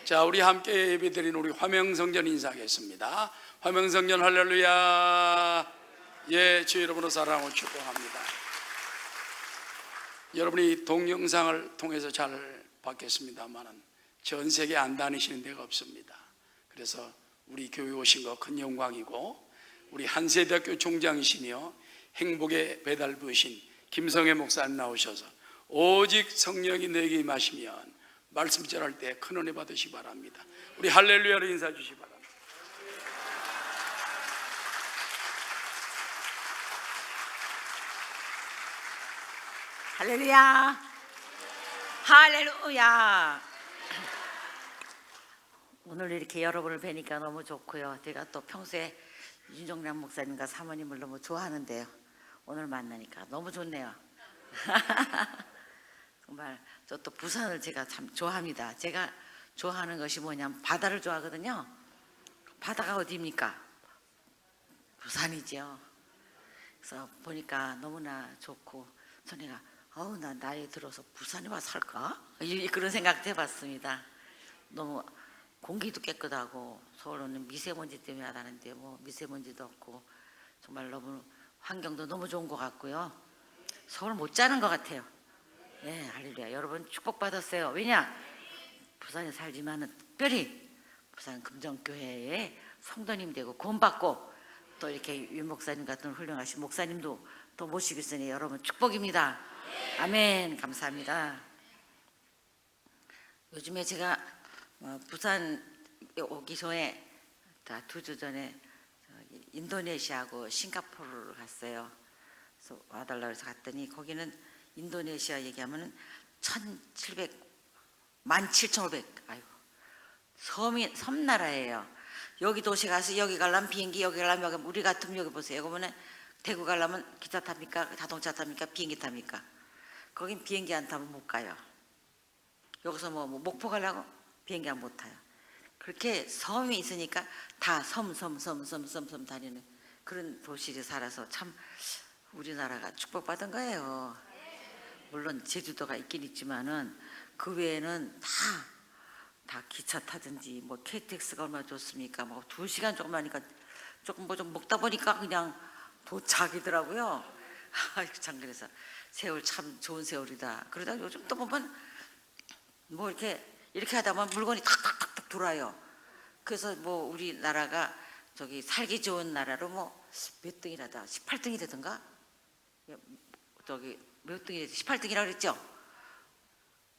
자, 우리 함께 예배드린 우리 화명성전 인사하겠습니다. 화명성전 할렐루야. 예, 주 여러분의 사랑을 축복합니다. 여러분이 동영상을 통해서 잘 봤겠습니다만 전 세계 안 다니시는 데가 없습니다. 그래서 우리 교회 오신 거 큰 영광이고, 우리 한세대학교 총장이시며 행복의 배달부이신 김성애 목사님 나오셔서 오직 성령이 내게 임하시면 말씀 전할 때 큰 은혜 받으시기 바랍니다. 우리 할렐루야로 인사해 주시기 바랍니다. 할렐루야, 할렐루야. 오늘 이렇게 여러분을 뵈니까 너무 좋고요. 제가 또 평소에 윤종량 목사님과 사모님을 너무 좋아하는데요, 오늘 만나니까 너무 좋네요. 정말 저 또 부산을 제가 참 좋아합니다. 제가 좋아하는 것이 뭐냐면 바다를 좋아하거든요. 바다가 어디입니까? 부산이죠. 그래서 보니까 너무나 좋고, 저희가 나 나이 들어서 부산에 와서 살까? 그런 생각도 해봤습니다. 너무 공기도 깨끗하고, 서울은 미세먼지 때문에 하다는데 뭐 미세먼지도 없고 정말 너무 환경도 너무 좋은 것 같고요. 서울 못 자는 것 같아요. 네, 할렐루야. 여러분 축복받았어요. 왜냐? 부산에 살지만은 특별히 부산 금정교회에 성도님 되고 구원받고, 또 이렇게 윤 목사님 같은 훌륭하신 목사님도 또 모시고 있으니 여러분 축복입니다. 아멘. 감사합니다. 요즘에 제가 부산 오기 전에 2주 전에 인도네시아하고 싱가포르를 갔어요. 그래서 와달라고 해서 갔더니 거기는 인도네시아 얘기하면은 17,500 아이고, 섬나라예요. 여기 도시 가서 여기 가려면 비행기, 여기 가려면 여기, 우리 같으면 여기 보세요. 여기 보면 대구 가려면 기차 탑니까? 자동차 탑니까? 비행기 탑니까? 거긴 비행기 안 타면 못 가요. 여기서 뭐 목포 가려고 비행기 안 못 타요. 그렇게 섬이 있으니까 다 섬 다니는 그런 도시에 살아서 참 우리나라가 축복받은 거예요. 물론 제주도가 있긴 있지만은 그 외에는 다 기차 타든지 뭐 KTX가 얼마나 좋습니까? 뭐 2시간 조금 하니까 조금 뭐 좀 먹다 보니까 그냥 도착이더라고요. 참, 그래서 세월 참 좋은 세월이다. 그러다 요즘 또 보면 뭐 이렇게 하다 보면 물건이 탁탁탁탁 돌아요. 그래서 뭐 우리나라가 저기 살기 좋은 나라로 뭐 몇 등이라다 18등이라든가 저기 몇 등이 18등이라고 그랬죠?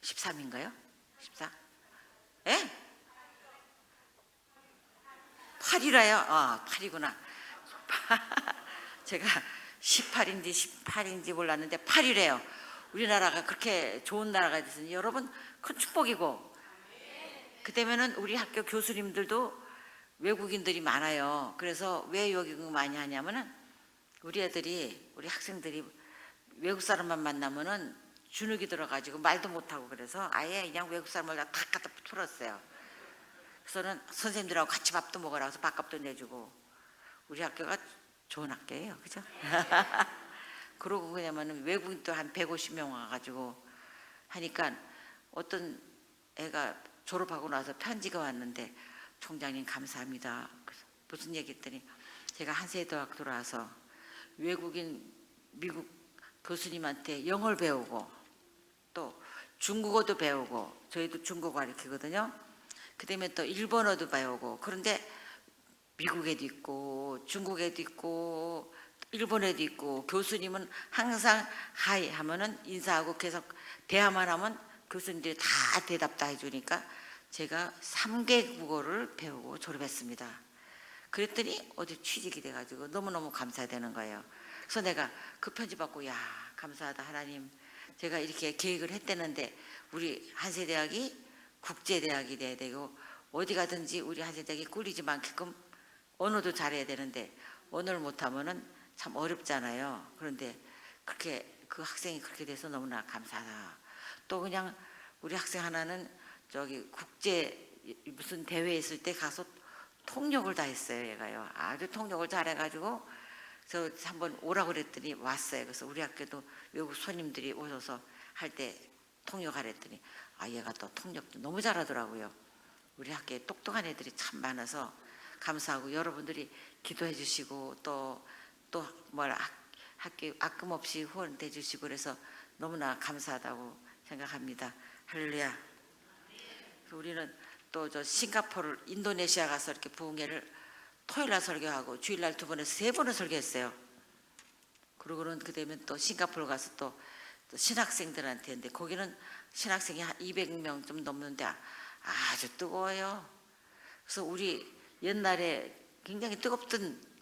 13인가요? 14? 예? 8이라요? 8이구나. 제가 18인지 18인지 몰랐는데 8이래요. 우리나라가 그렇게 좋은 나라가 됐으니 여러분 큰 축복이고, 그때면은 우리 학교 교수님들도 외국인들이 많아요. 그래서 왜 여기 많이 하냐면은 우리 애들이, 우리 학생들이 외국 사람만 만나면은 주눅이 들어가지고 말도 못하고, 그래서 아예 그냥 외국 사람을 다 갖다 풀었어요. 그래서는 선생님들하고 같이 밥도 먹으라 해서 밥값도 내주고, 우리 학교가 좋은 학교예요. 그죠? 그러고 그냐면은 외국인도 한 150명 와가지고 하니까 어떤 애가 졸업하고 나서 편지가 왔는데, 총장님 감사합니다. 무슨 얘기 했더니 제가 한세대학 들어와서 외국인 미국 교수님한테 영어를 배우고 또 중국어도 배우고, 저희도 중국어 가르치거든요. 그 다음에 또 일본어도 배우고, 그런데 미국에도 있고 중국에도 있고 일본에도 있고, 교수님은 항상 하이 하면은 인사하고 계속 대화만 하면 교수님들이 다 대답 다 해주니까 제가 3개 국어를 배우고 졸업했습니다. 그랬더니 어디 취직이 돼가지고 너무너무 감사되는 거예요. 그래서 내가 그 편지 받고, 야, 감사하다 하나님, 제가 이렇게 계획을 했다는데 우리 한세대학이 국제대학이 돼야 되고 어디 가든지 우리 한세대학이 꿀리지 않게끔 언어도 잘해야 되는데 언어를 못하면은 참 어렵잖아요. 그런데 그렇게 그 학생이 그렇게 돼서 너무나 감사하다. 또 그냥 우리 학생 하나는 저기 국제 무슨 대회 있을 때 가서 통역을 다 했어요. 얘가요. 아주 통역을 잘해가지고 그래서 한번 오라고 그랬더니 왔어요. 그래서 우리 학교도 외국 손님들이 오셔서 할 때 통역하랬더니 얘가 또 통역도 너무 잘하더라고요. 우리 학교에 똑똑한 애들이 참 많아서 감사하고 여러분들이 기도해 주시고 또 학교 아낌없이 후원해 주시고 그래서 너무나 감사하다고 생각합니다. 할렐루야. 우리는 또 저 싱가포르 인도네시아 가서 이렇게 부흥회를 토요일날 설교하고 주일날 2번에서 3번을 설교했어요. 그러고는 그 되면 또 싱가포르 가서 또 신학생들한테 했는데 거기는 신학생이 한 200명 좀 넘는데 아주 뜨거워요. 그래서 우리 옛날에 굉장히 뜨겁던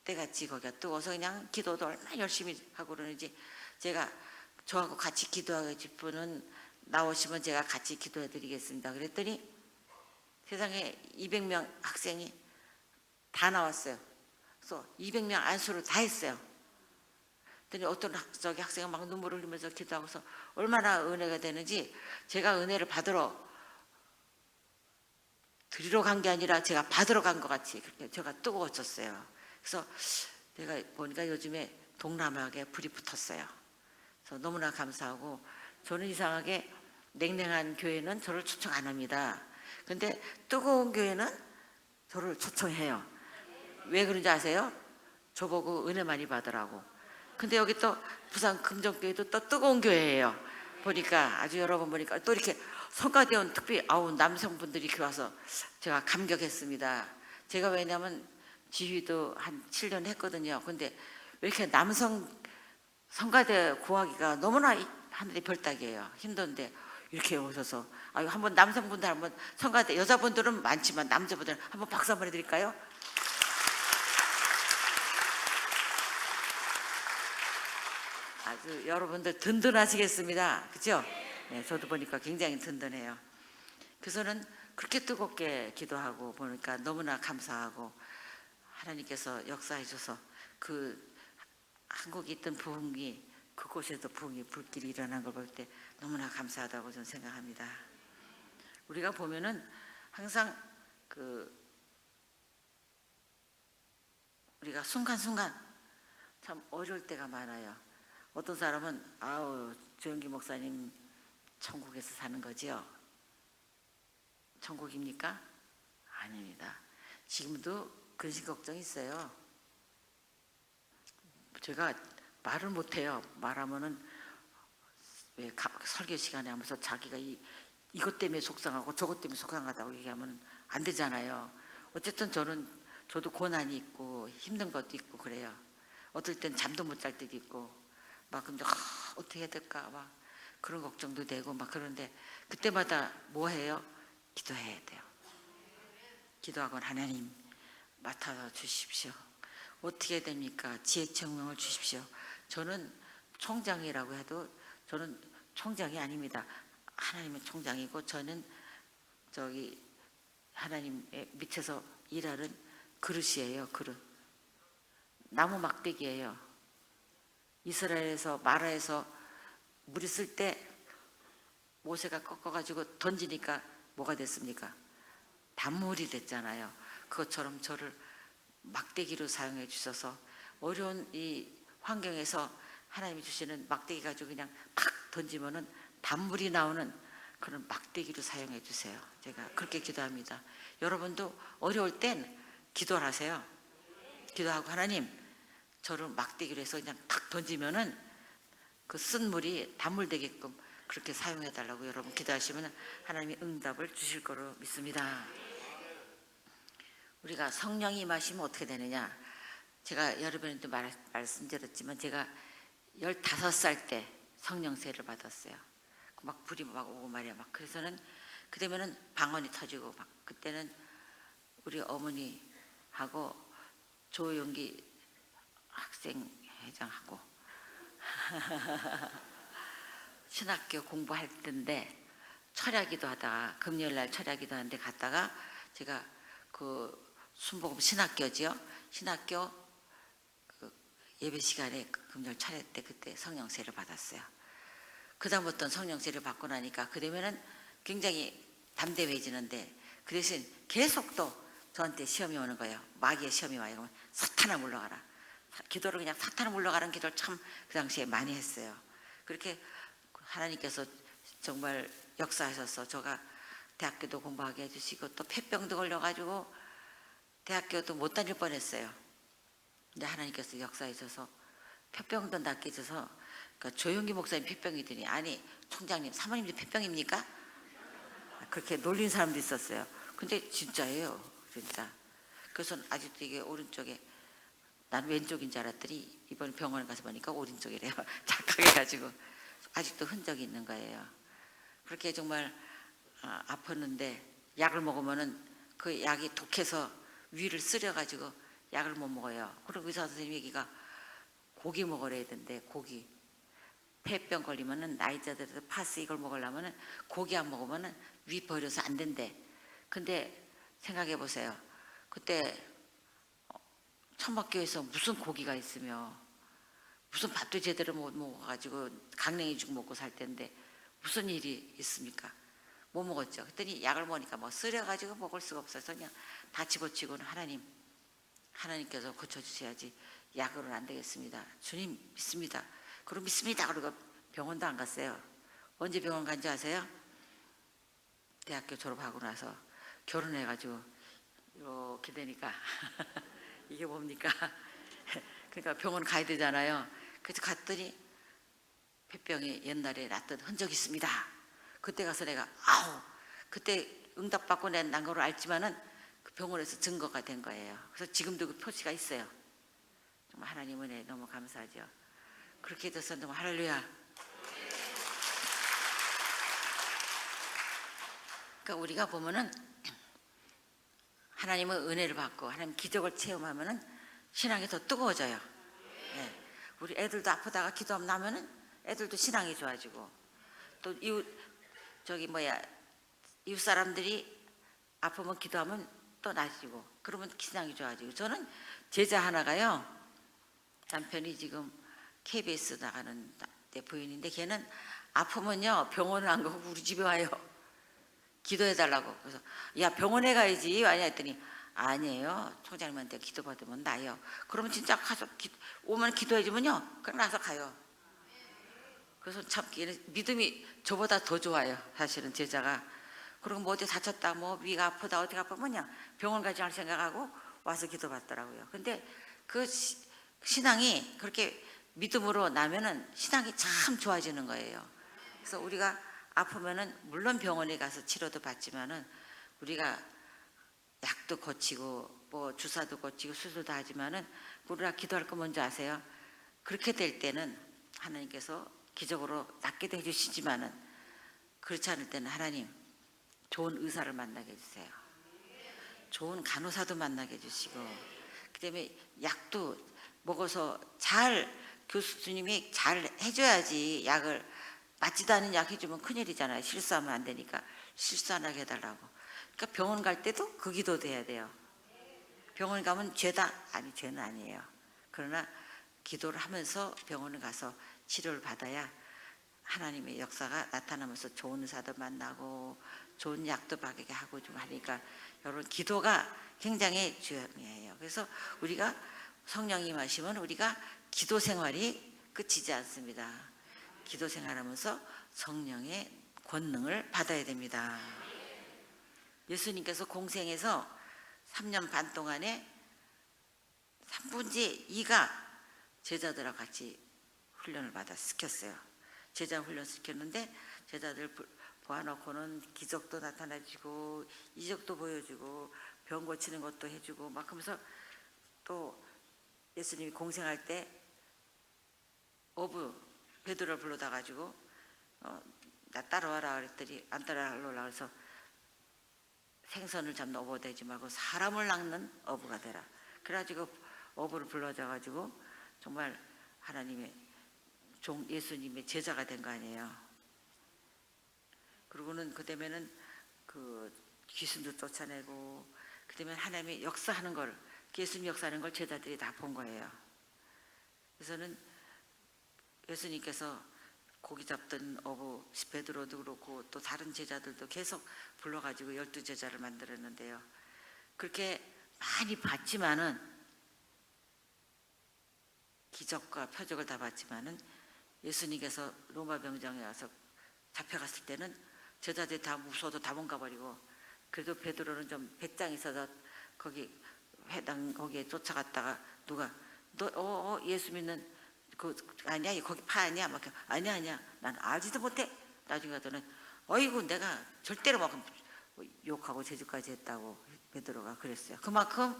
때같이 거기가 뜨거워서 그냥 기도도 얼마나 열심히 하고 그러는지 제가 저하고 같이 기도하고 싶은 분은 나오시면 제가 같이 기도해 드리겠습니다. 그랬더니 세상에 200명 학생이 다 나왔어요. 그래서 200명 안수를 다 했어요. 그랬더니 어떤 저기 학생은 막 눈물을 흘리면서 기도하고서 얼마나 은혜가 되는지 제가 은혜를 드리러 간 게 아니라 제가 받으러 간 것 같이 그렇게 제가 뜨거워졌어요. 그래서 내가 보니까 요즘에 동남아에 불이 붙었어요. 그래서 너무나 감사하고 저는 이상하게 냉랭한 교회는 저를 초청 안 합니다. 근데 뜨거운 교회는 저를 초청해요. 왜 그런지 아세요? 저보고 은혜 많이 받으라고. 근데 여기 또 부산 금정교회도 또 뜨거운 교회예요. 보니까 아주 여러분 보니까 또 이렇게 성가대원 특별히 남성분들이 이렇게 와서 제가 감격했습니다. 제가 왜냐면 지휘도 한 7년 했거든요. 근데 왜 이렇게 남성 성가대 구하기가 너무나 하늘의 별따기예요. 힘든데 이렇게 오셔서 한번 남성분들 한번 성가대 여자분들은 많지만 남자분들은 한번 박수 한번 해드릴까요? 아주 여러분들 든든하시겠습니다. 그죠? 네, 저도 보니까 굉장히 든든해요. 그래서는 그렇게 뜨겁게 기도하고 보니까 너무나 감사하고 하나님께서 역사해 줘서 그 한국에 있던 부흥이 그곳에도 부흥이 불길이 일어난 걸 볼 때 너무나 감사하다고 저는 생각합니다. 우리가 보면은 항상 우리가 순간순간 참 어려울 때가 많아요. 어떤 사람은 조영기 목사님 천국에서 사는 거지요? 천국입니까? 아닙니다. 지금도 근심 걱정이 있어요. 제가 말을 못해요. 말하면은 왜 설교 시간에 하면서 자기가 이것 때문에 속상하고 저것 때문에 속상하다고 얘기하면 안 되잖아요. 어쨌든 저도 고난이 있고 힘든 것도 있고 그래요. 어떨 땐 잠도 못 잘 때도 있고 막 근데 어떻게 해야 될까 막 그런 걱정도 되고 막 그런데 그때마다 뭐 해요? 기도해야 돼요. 기도하고는 하나님 맡아 주십시오. 어떻게 됩니까? 지혜 청명을 주십시오. 저는 총장이라고 해도 저는 총장이 아닙니다. 하나님은 총장이고 저는 저기 하나님의 밑에서 일하는 그릇이에요. 그릇. 나무 막대기예요. 이스라엘에서 마라에서 물이 쓸 때 모세가 꺾어가지고 던지니까 뭐가 됐습니까? 단물이 됐잖아요. 그것처럼 저를 막대기로 사용해 주셔서 어려운 이 환경에서 하나님이 주시는 막대기 가지고 그냥 팍 던지면은 단물이 나오는 그런 막대기로 사용해 주세요. 제가 그렇게 기도합니다. 여러분도 어려울 땐 기도를 하세요. 기도하고 하나님 저를 막대기로 해서 그냥 탁 던지면은 그 쓴 물이 단물 되게끔 그렇게 사용해 달라고 여러분 기도하시면 하나님이 응답을 주실 거로 믿습니다. 우리가 성령이 임하시면 어떻게 되느냐? 제가 여러 번에도 말씀드렸지만 제가 15살 때 성령 세례를 받았어요. 막 불이 막 오고 말이야. 막 그래서는 그러면은 방언이 터지고 막 그때는 우리 어머니하고 조용기 학생회장하고 신학교 공부할 때인데 철야기도 하다가 금요일날 철야기도 하는데 갔다가 제가 그 순복음 신학교지요. 신학교 그 예배 시간에 금요일 차례 때 그때 성령세를 받았어요. 그 다음부터는 성령세를 받고 나니까 그러면은 굉장히 담대해지는데 그 대신 계속 또 저한테 시험이 오는 거예요. 마귀의 시험이 와요. 그러면 사탄아 물러가라. 기도를 그냥 사탄아 물러가는 기도를 참 그 당시에 많이 했어요. 그렇게 하나님께서 정말 역사하셔서 제가 대학교도 공부하게 해주시고 또 폐병도 걸려가지고 대학교도 못 다닐 뻔했어요. 근데 하나님께서 역사하셔서 폐병도 낫게 해줘서 그러니까 조용기 목사님 폐병이더니 아니 총장님 사모님도 폐병입니까? 그렇게 놀린 사람도 있었어요. 근데 진짜예요. 진짜. 그래서 아직도 이게 오른쪽에 난 왼쪽인 줄 알았더니 이번에 병원에 가서 보니까 오른쪽이래요. 착각해가지고 아직도 흔적이 있는 거예요. 그렇게 정말 아팠는데 약을 먹으면은 그 약이 독해서 위를 쓰려가지고 약을 못 먹어요. 그리고 의사 선생님 얘기가 고기 먹으라 했던데 고기 폐병 걸리면은 나이자들에서 파스 이걸 먹으려면은 고기 안 먹으면은 위 버려서 안 된대. 근데 생각해 보세요. 그때 천막교에서 무슨 고기가 있으며 무슨 밥도 제대로 못 먹어가지고 강냉이죽 먹고 살 텐데 무슨 일이 있습니까? 못 먹었죠. 그랬더니 약을 먹으니까 뭐 쓰려가지고 먹을 수가 없어서 그냥 다 집어치고는 하나님께서 고쳐주셔야지 약으로는 안 되겠습니다. 주님 믿습니다. 그럼 믿습니다. 그러고 병원도 안 갔어요. 언제 병원 간지 아세요? 대학교 졸업하고 나서 결혼해가지고 이렇게 되니까 이게 뭡니까? 그러니까 병원 가야 되잖아요. 그래서 갔더니 폐병이 옛날에 났던 흔적이 있습니다. 그때 가서 내가 그때 응답받고 난 거로 알지만은 그 병원에서 증거가 된 거예요. 그래서 지금도 그 표시가 있어요. 정말 하나님 은혜 너무 감사하죠. 그렇게 돼서 너무 할렐루야. 그러니까 우리가 보면은 하나님의 은혜를 받고 하나님 기적을 체험하면은 신앙이 더 뜨거워져요. 네. 우리 애들도 아프다가 기도하면 나면은 애들도 신앙이 좋아지고 또 이웃 사람들이 아프면 기도하면 또 나아지고 그러면 신앙이 좋아지고 저는 제자 하나가요. 남편이 지금 KBS 나가는 내 부인인데 걔는 아프면요 병원을 안 가고 우리 집에 와요. 기도해달라고. 그래서 야 병원에 가야지 아니야 했더니 아니에요. 총장님한테 기도받으면 나요. 그러면 진짜 가서 오면 기도해주면요 그럼 나서 가요. 그래서 참 믿음이 저보다 더 좋아요. 사실은 제자가. 그리고 뭐 어디 다쳤다 뭐 위가 아프다 어디 아프면요 병원 가지 않을 생각하고 와서 기도받더라고요. 근데 그 신앙이 그렇게 믿음으로 나면은 신앙이 참 좋아지는 거예요. 그래서 우리가 아프면은 물론 병원에 가서 치료도 받지만은 우리가 약도 고치고 뭐 주사도 고치고 수술도 하지만은 우리가 기도할 거 뭔지 아세요? 그렇게 될 때는 하나님께서 기적으로 낫게도 해주시지만은 그렇지 않을 때는 하나님 좋은 의사를 만나게 해주세요. 좋은 간호사도 만나게 해주시고 그다음에 약도 먹어서 잘 교수님이 잘 해줘야지. 약을 맞지도 않은 약 해주면 큰일이잖아요. 실수하면 안 되니까 실수 안 하게 해달라고. 그러니까 병원 갈 때도 그 기도도 해야 돼요. 병원 가면 죄다? 아니 죄는 아니에요. 그러나 기도를 하면서 병원에 가서 치료를 받아야 하나님의 역사가 나타나면서 좋은 의사도 만나고 좋은 약도 받게 하고 좀 하니까 여러분 기도가 굉장히 중요해요. 그래서 우리가 성령이 임하시면 우리가 기도 생활이 끝이지 않습니다. 기도 생활하면서 성령의 권능을 받아야 됩니다. 예수님께서 공생에서 3년 반 동안에 3분의 2가 제자들하고 같이 훈련을 받아 시켰어요. 제자 훈련 시켰는데 제자들 보아놓고는 기적도 나타나지고 이적도 보여주고 병 고치는 것도 해주고 막 하면서 또 예수님이 공생할 때 어부 베드로를 불러다 가지고 나 따라와라 그랬더니 안 따라오려고 해서 생선을 잡는 어부 되지 말고 사람을 낚는 어부가 되라. 그래가지고 어부를 불러줘 가지고 정말 하나님의 종 예수님의 제자가 된 거 아니에요. 그러고는 그다음에는 그 귀신도 쫓아내고 그다음에 하나님의 역사하는 걸 예수님 역사하는 걸 제자들이 다 본 거예요. 그래서는 예수님께서 고기 잡던 어부 베드로도 그렇고 또 다른 제자들도 계속 불러가지고 12제자를 만들었는데요. 그렇게 많이 봤지만은 기적과 표적을 다 봤지만은 예수님께서 로마 병정에 와서 잡혀갔을 때는 제자들이 다 무서워도 다 못 가버리고, 그래도 베드로는 좀 배짱이 있어서 거기 회당 거기에 쫓아갔다가 누가 너 예수 믿는 그 아니야 거기 파 아니야 막 아니야 난 알지도 못해. 나중에 가서는 어이구 내가 절대로 막 욕하고 제주까지 했다고 베드로가 그랬어요. 그만큼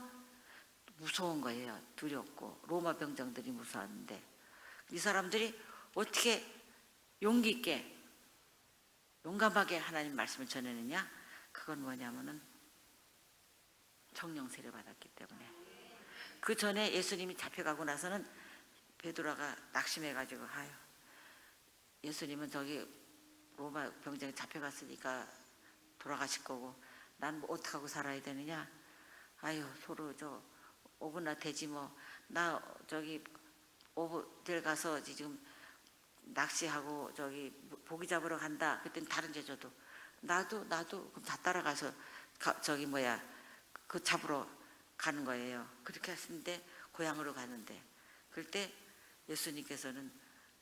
무서운 거예요. 두렵고 로마 병장들이 무서웠는데 이 사람들이 어떻게 용기 있게 용감하게 하나님 말씀을 전해느냐? 그건 뭐냐면은 성령 세례 받았기 때문에. 그 전에 예수님이 잡혀가고 나서는 베드로가 낙심해가지고 아유 예수님은 저기 로마 병장에 잡혀갔으니까 돌아가실 거고 난 뭐 어떡하고 살아야 되느냐? 아유 서로 저 오브나 되지 뭐 나 저기 오브들 가서 지금 낚시하고 저기 고기 잡으러 간다. 그때는 다른 제자도 나도 그럼 다 따라가서 저기 뭐야 그 잡으러 가는 거예요. 그렇게 했는데 고향으로 가는데 그럴 때 예수님께서는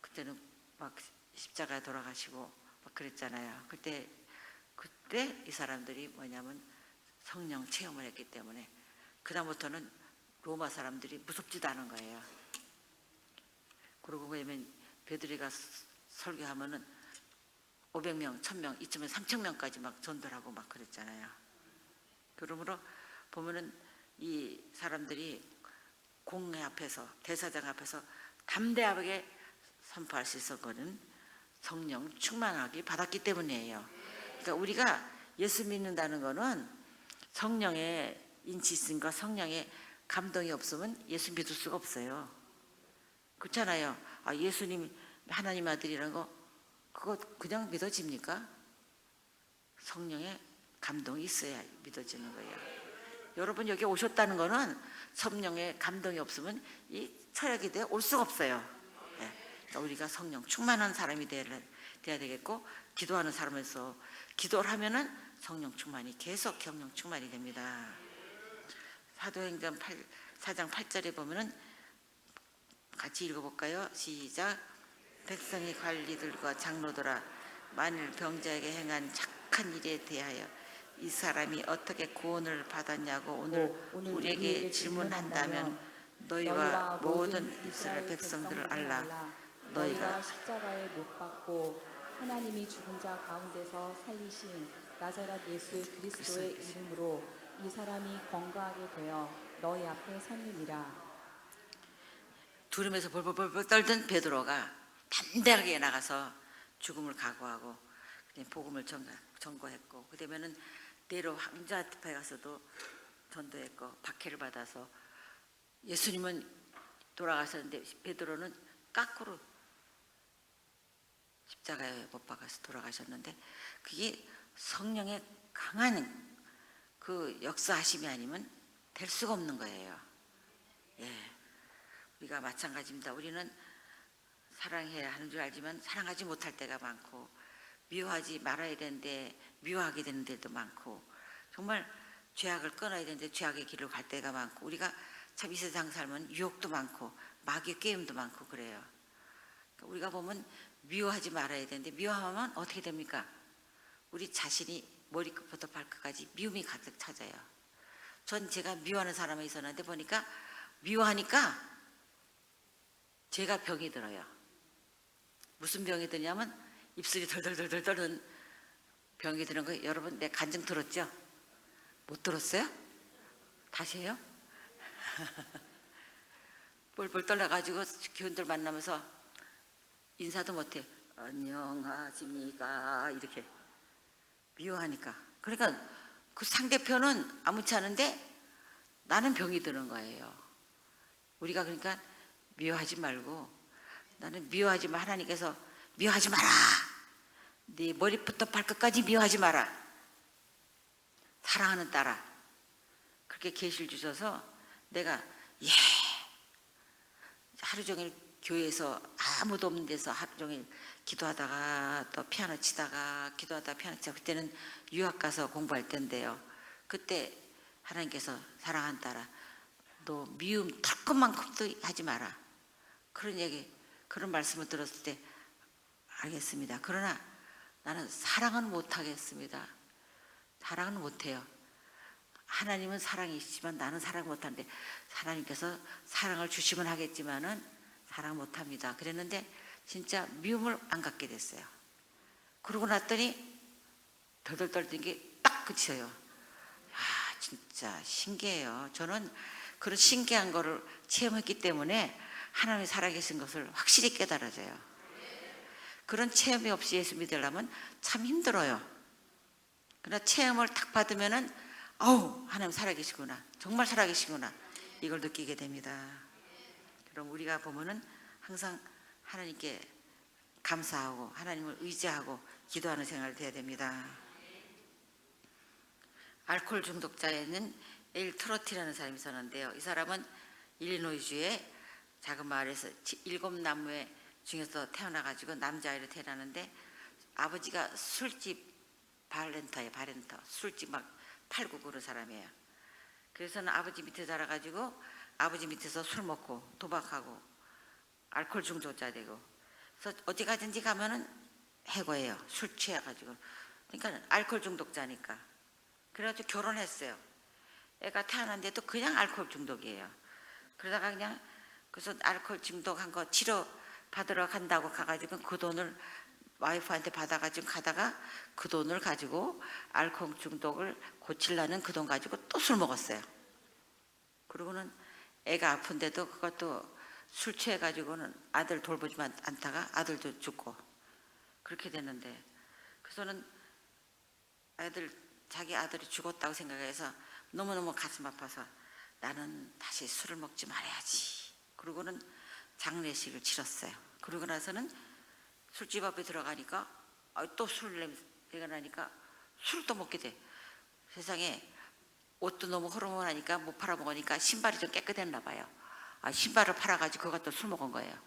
그때는 막 십자가에 돌아가시고 막 그랬잖아요. 그때 이 사람들이 뭐냐면 성령 체험을 했기 때문에 그다음부터는 로마 사람들이 무섭지도 않은 거예요. 그리고 왜냐면 베드로가 설교하면은 500명, 1000명, 이쯤에 3000명까지 막 전도하고 막 그랬잖아요. 그러므로 보면은 이 사람들이 공회 앞에서 대사장 앞에서 담대하게 선포할 수 있었거든. 성령 충만하게 받았기 때문이에요. 그러니까 우리가 예수 믿는다는 거는 성령의 인치심과 성령의 감동이 없으면 예수 믿을 수가 없어요. 그렇잖아요. 아, 예수님 하나님 아들이라는 거 그거 그냥 믿어집니까? 성령의 감동이 있어야 믿어지는 거예요. 여러분 여기 오셨다는 거는 성령의 감동이 없으면 이 철학에 대해 올 수가 없어요. 네. 그러니까 우리가 성령 충만한 사람이 돼야 되겠고 기도하는 사람에서 기도를 하면은 성령 충만이 계속 경령 충만이 됩니다. 사도행전 4장 8절에 보면은 같이 읽어볼까요? 시작. 백성의 관리들과 장로들아 만일 병자에게 행한 착한 일에 대하여 이 사람이 어떻게 구원을 받았냐고 오늘 우리에게 질문한다면 너희와 모든 이스라엘 백성들을 알라. 너희가 십자가에 못 박고 하나님이 죽은 자 가운데서 살리신 나사렛 예수 그리스도의 이름으로 이 사람이 건강하게 되어 너희 앞에 섰느니라. 두려움에서 벌벌벌 떨던 베드로가 담대하게 나가서 죽음을 각오하고 그냥 복음을 전거했고 그다음에는 내로 황제 앞에 가서도 전도했고 박해를 받아서 예수님은 돌아가셨는데 베드로는 까꾸로 십자가에 못 박아서 돌아가셨는데 그게 성령의 강한 그 역사하심이 아니면 될 수가 없는 거예요. 예, 우리가 마찬가지입니다. 우리는 사랑해야 하는 줄 알지만 사랑하지 못할 때가 많고 미워하지 말아야 되는데 미워하게 되는 데도 많고 정말 죄악을 끊어야 되는데 죄악의 길을 갈 때가 많고 우리가 참 이 세상 살면 유혹도 많고 마귀의 게임도 많고 그래요. 그러니까 우리가 보면 미워하지 말아야 되는데 미워하면 어떻게 됩니까? 우리 자신이 머리끝부터 발끝까지 미움이 가득 찾아요. 전 제가 미워하는 사람이 있었는데 보니까 미워하니까 제가 병이 들어요. 무슨 병이 드냐면 입술이 덜덜덜덜 떠는 병이 드는 거 여러분 내 간증 들었죠? 못 들었어요? 다시 해요? 뻘뻘 떨려가지고 교인들 만나면서 인사도 못해. 안녕하십니까 이렇게 미워하니까. 그러니까 그 상대편은 아무렇지 않은데 나는 병이 드는 거예요. 우리가 그러니까 미워하지 말고 나는 미워하지 마. 하나님께서 미워하지 마라. 네 머리부터 발끝까지 미워하지 마라. 사랑하는 딸아. 그렇게 계시를 주셔서 내가 하루 종일 교회에서 아무도 없는 데서 하루 종일 기도하다가 또 피아노 치다가 기도하다가 피아노 치다가 그때는 유학 가서 공부할 때인데요. 그때 하나님께서 사랑하는 딸아 너 미움 털끝만큼도 하지 마라. 그런 얘기 그런 말씀을 들었을 때 알겠습니다. 그러나 나는 사랑은 못하겠습니다. 사랑은 못해요. 하나님은 사랑이시지만 나는 사랑 못하는데 하나님께서 사랑을 주시면 하겠지만은 사랑 못합니다. 그랬는데 진짜 미움을 안 갖게 됐어요. 그러고 났더니 덜덜 떨던 게 딱 그쳐요. 아, 진짜 신기해요. 저는 그런 신기한 거를 체험했기 때문에 하나님이 살아계신 것을 확실히 깨달아져요. 그런 체험이 없이 예수 믿으려면 참 힘들어요. 그러나 체험을 딱 받으면은 아우, 하나님 살아계시구나, 정말 살아계시구나, 이걸 느끼게 됩니다. 그럼 우리가 보면은 항상 하나님께 감사하고 하나님을 의지하고 기도하는 생활을 해야 됩니다. 알코올 중독자에는 에일 트로티라는 사람이 있었는데요. 이 사람은 일리노이주의 작은 마을에서 7나무 중에서 태어나가지고 남자아이로 태어나는데 아버지가 술집 바렌터 술집 막 팔고 그런 사람이에요. 그래서는 아버지 밑에 자라가지고 아버지 밑에서 술 먹고 도박하고 알코올 중독자 되고, 그래서 어디 가든지 가면은 해고해요. 술 취해가지고. 그러니까 알코올 중독자니까. 그래가지고 결혼했어요. 애가 태어났는데도 그냥 알코올 중독이에요. 그러다가 그냥 그래서 알코올 중독한 거 치료 받으러 간다고 가가지고 그 돈을 와이프한테 받아가지고 가다가 그 돈을 가지고 알코올 중독을 고치려는 그 돈 가지고 또 술 먹었어요. 그러고는 애가 아픈데도 그것도 술 취해가지고는 아들 돌보지만 않다가 아들도 죽고 그렇게 됐는데, 그래서는 자기 아들이 죽었다고 생각해서 너무너무 가슴 아파서 나는 다시 술을 먹지 말아야지. 그러고는 장례식을 치렀어요. 그러고 나서는 술집 앞에 들어가니까 또 술 냄새가 나니까 술을 또 먹게 돼. 세상에 옷도 너무 허름하니까 못 팔아먹으니까 신발이 좀 깨끗했나 봐요. 신발을 팔아가지고 그것도 술 먹은 거예요.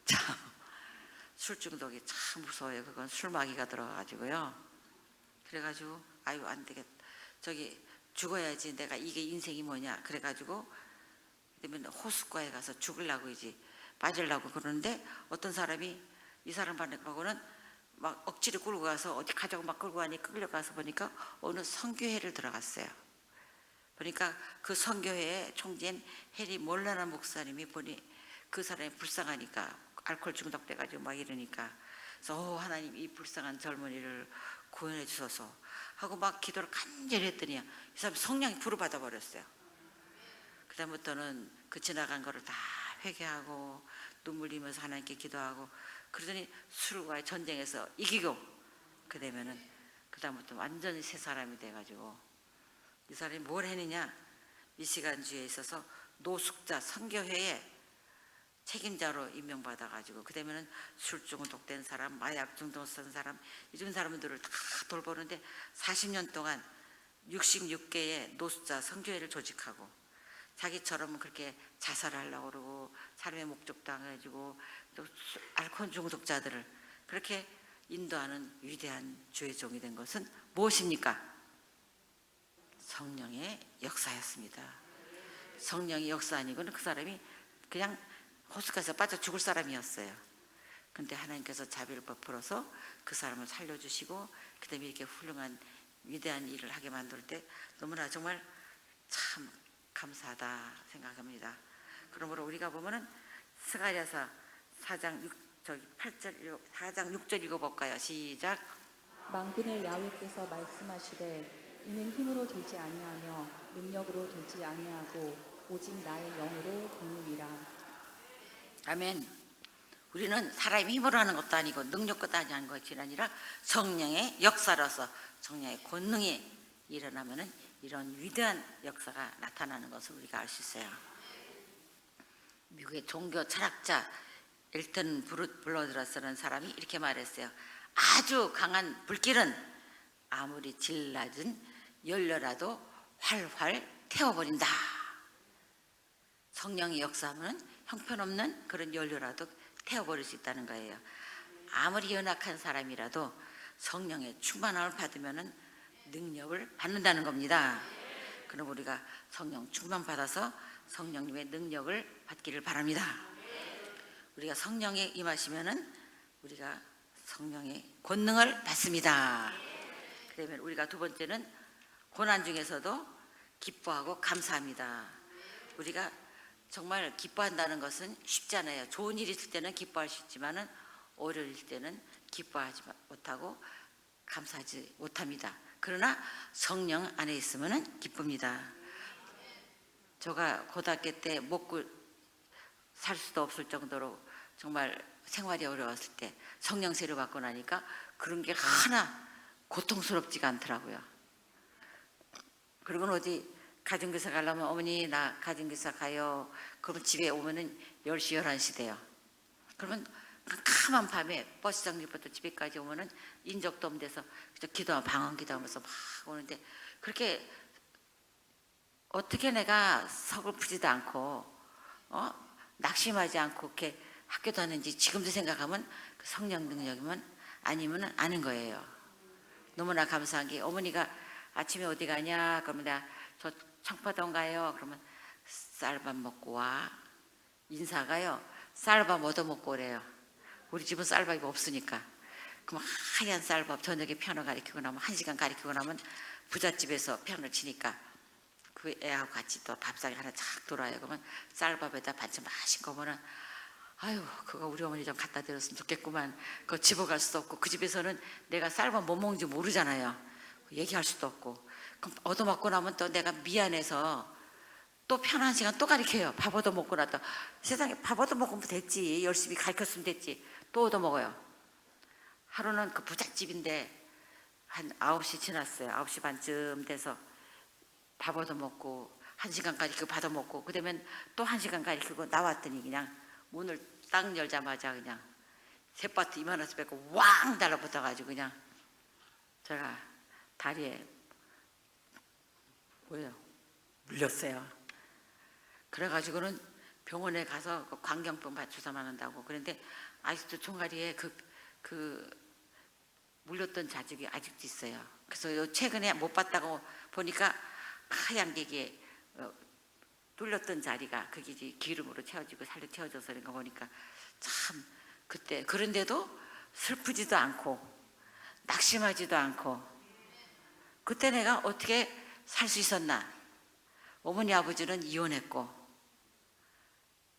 참, 술 중독이 참 무서워요. 그건 술마귀가 들어가가지고요. 그래가지고 아유 안 되겠다, 저기 죽어야지, 내가 이게 인생이 뭐냐 그래가지고 그러면 호숫가에 가서 죽으려고 이제 빠지려고 그러는데 어떤 사람이 이 사람 반응하고는 막 억지로 끌고 가서 어디 가자고 막 끌고 가니 끌려가서 보니까 어느 선교회를 들어갔어요. 보니까 그 선교회의 총재인 해리 몰라나 목사님이 보니 그 사람이 불쌍하니까 알코올 중독돼가지고 막 이러니까 그래서 하나님 이 불쌍한 젊은이를 구원해 주소서 하고 막 기도를 간절히 했더니 이 사람이 성령이 불을 받아버렸어요. 그 다음부터는 그 지나간 거를 다 회개하고 눈물 흘리면서 하나님께 기도하고 그러더니 술과의 전쟁에서 이기고 그 되면은 그 다음부터 완전히 새 사람이 돼가지고 이 사람이 뭘 했느냐, 미시간주에 있어서 노숙자 선교회에 책임자로 임명받아가지고 그 되면은 술 중독된 사람, 마약 중독된 사람, 이런 사람들을 다 돌보는데 40년 동안 66개의 노숙자 선교회를 조직하고 자기처럼 그렇게 자살하려고 그러고 삶의 목적도 안 해주고 또 알코올 중독자들을 그렇게 인도하는 위대한 주의 종이 된 것은 무엇입니까? 성령의 역사였습니다. 성령의 역사 아니고는 그 사람이 그냥 호숫가에서 빠져 죽을 사람이었어요. 근데 하나님께서 자비를 베풀어서 그 사람을 살려주시고 그 다음에 이렇게 훌륭한 위대한 일을 하게 만들 때 너무나 정말 참 감사하다 생각합니다. 그러므로 우리가 보면은 스가랴서 4장 6절 읽어볼까요? 시작. 만군의 야훼께서 말씀하시되 이는 힘으로 되지 아니하며 능력으로 되지 아니하고 오직 나의 영으로 되느니라. 아멘. 우리는 사람이 힘으로 하는 것도 아니고 능력것도 아닌 것이 아니라 성령의 역사로서 성령의 권능이 일어나면은 이런 위대한 역사가 나타나는 것을 우리가 알 수 있어요. 미국의 종교 철학자 엘튼 블러드라스라는 사람이 이렇게 말했어요. 아주 강한 불길은 아무리 질 낮은 연료라도 활활 태워버린다. 성령의 역사하면 형편없는 그런 연료라도 태워버릴 수 있다는 거예요. 아무리 연약한 사람이라도 성령의 충만함을 받으면 능력을 받는다는 겁니다. 그럼 우리가 성령 충만 받아서 성령님의 능력을 받기를 바랍니다. 우리가 성령에 임하시면은 우리가 성령의 권능을 받습니다. 그러면 우리가 두 번째는 고난 중에서도 기뻐하고 감사합니다. 우리가 정말 기뻐한다는 것은 쉽잖아요. 좋은 일이 있을 때는 기뻐할 수 있지만은 어려울 때는 기뻐하지 못하고 감사하지 못합니다. 그러나 성령 안에 있으면은 기쁩니다. 제가 고등학교 때 먹고 살 수도 없을 정도로 정말 생활이 어려웠을 때 성령 세례 받고 나니까 그런 게 하나 고통스럽지가 않더라고요. 그리고 어디 가정교사 가려면 어머니 나 가정교사 가요. 그러면 집에 오면은 10시 11시 돼요. 그러면 캄캄한 밤에 버스 정류부터 집에까지 오면은 인적도 없는 데서 기도하고 방언 기도하면서 막 오는데 그렇게 어떻게 내가 서글프지도 않고 낙심하지 않고 이렇게 학교 다니는지 지금도 생각하면 그 성령 능력이면 아니면 아는 거예요. 너무나 감사한 게 어머니가 아침에 어디 가냐 그러면 내가 저 청파동 가요. 그러면 쌀밥 먹고 와. 인사가요. 쌀밥 얻어먹고 오래요. 우리 집은 쌀밥이 없으니까. 그럼 하얀 쌀밥 저녁에 피아노 가르치고 나면 1시간 가르치고 나면 부잣집에서 피아노 치니까 그 애하고 같이 또 밥상에 하나 착 돌아요. 그러면 쌀밥에다 반찬 맛있게 보면은 아유 그거 우리 어머니 좀 갖다 드렸으면 좋겠구만. 그거 집어갈 수도 없고 그 집에서는 내가 쌀밥 뭐 먹는지 모르잖아요. 얘기할 수도 없고 그럼 얻어먹고 나면 또 내가 미안해서 또 편한 시간 또 가르쳐요. 밥 얻어먹고 나서 세상에 밥 얻어먹으면 됐지. 열심히 가르쳤으면 됐지. 또 얻어먹어요. 하루는 그 부잣집인데 한 9시 지났어요. 9시 반쯤 돼서 밥 얻어먹고 1시간 가르치고 받아먹고 그러면 또 1시간 가르치고 나왔더니 그냥 문을 딱 열자마자 그냥 셋바트 이만해서 뺏고 왕 달라붙어가지고 그냥 제가 다리에 뭐예요? 물렸어요. 그래가지고는 병원에 가서 그 광경병 주사 맞는다고 그런데 아직도 종아리에 그 물렸던 자국이 아직도 있어요. 그래서 최근에 못 봤다고 보니까 하얀 게 뚫렸던 자리가 그게 이제 기름으로 채워지고 살로 채워져서 그런 거 보니까 참 그때 그런데도 슬프지도 않고 낙심하지도 않고 그때 내가 어떻게 살 수 있었나. 어머니 아버지는 이혼했고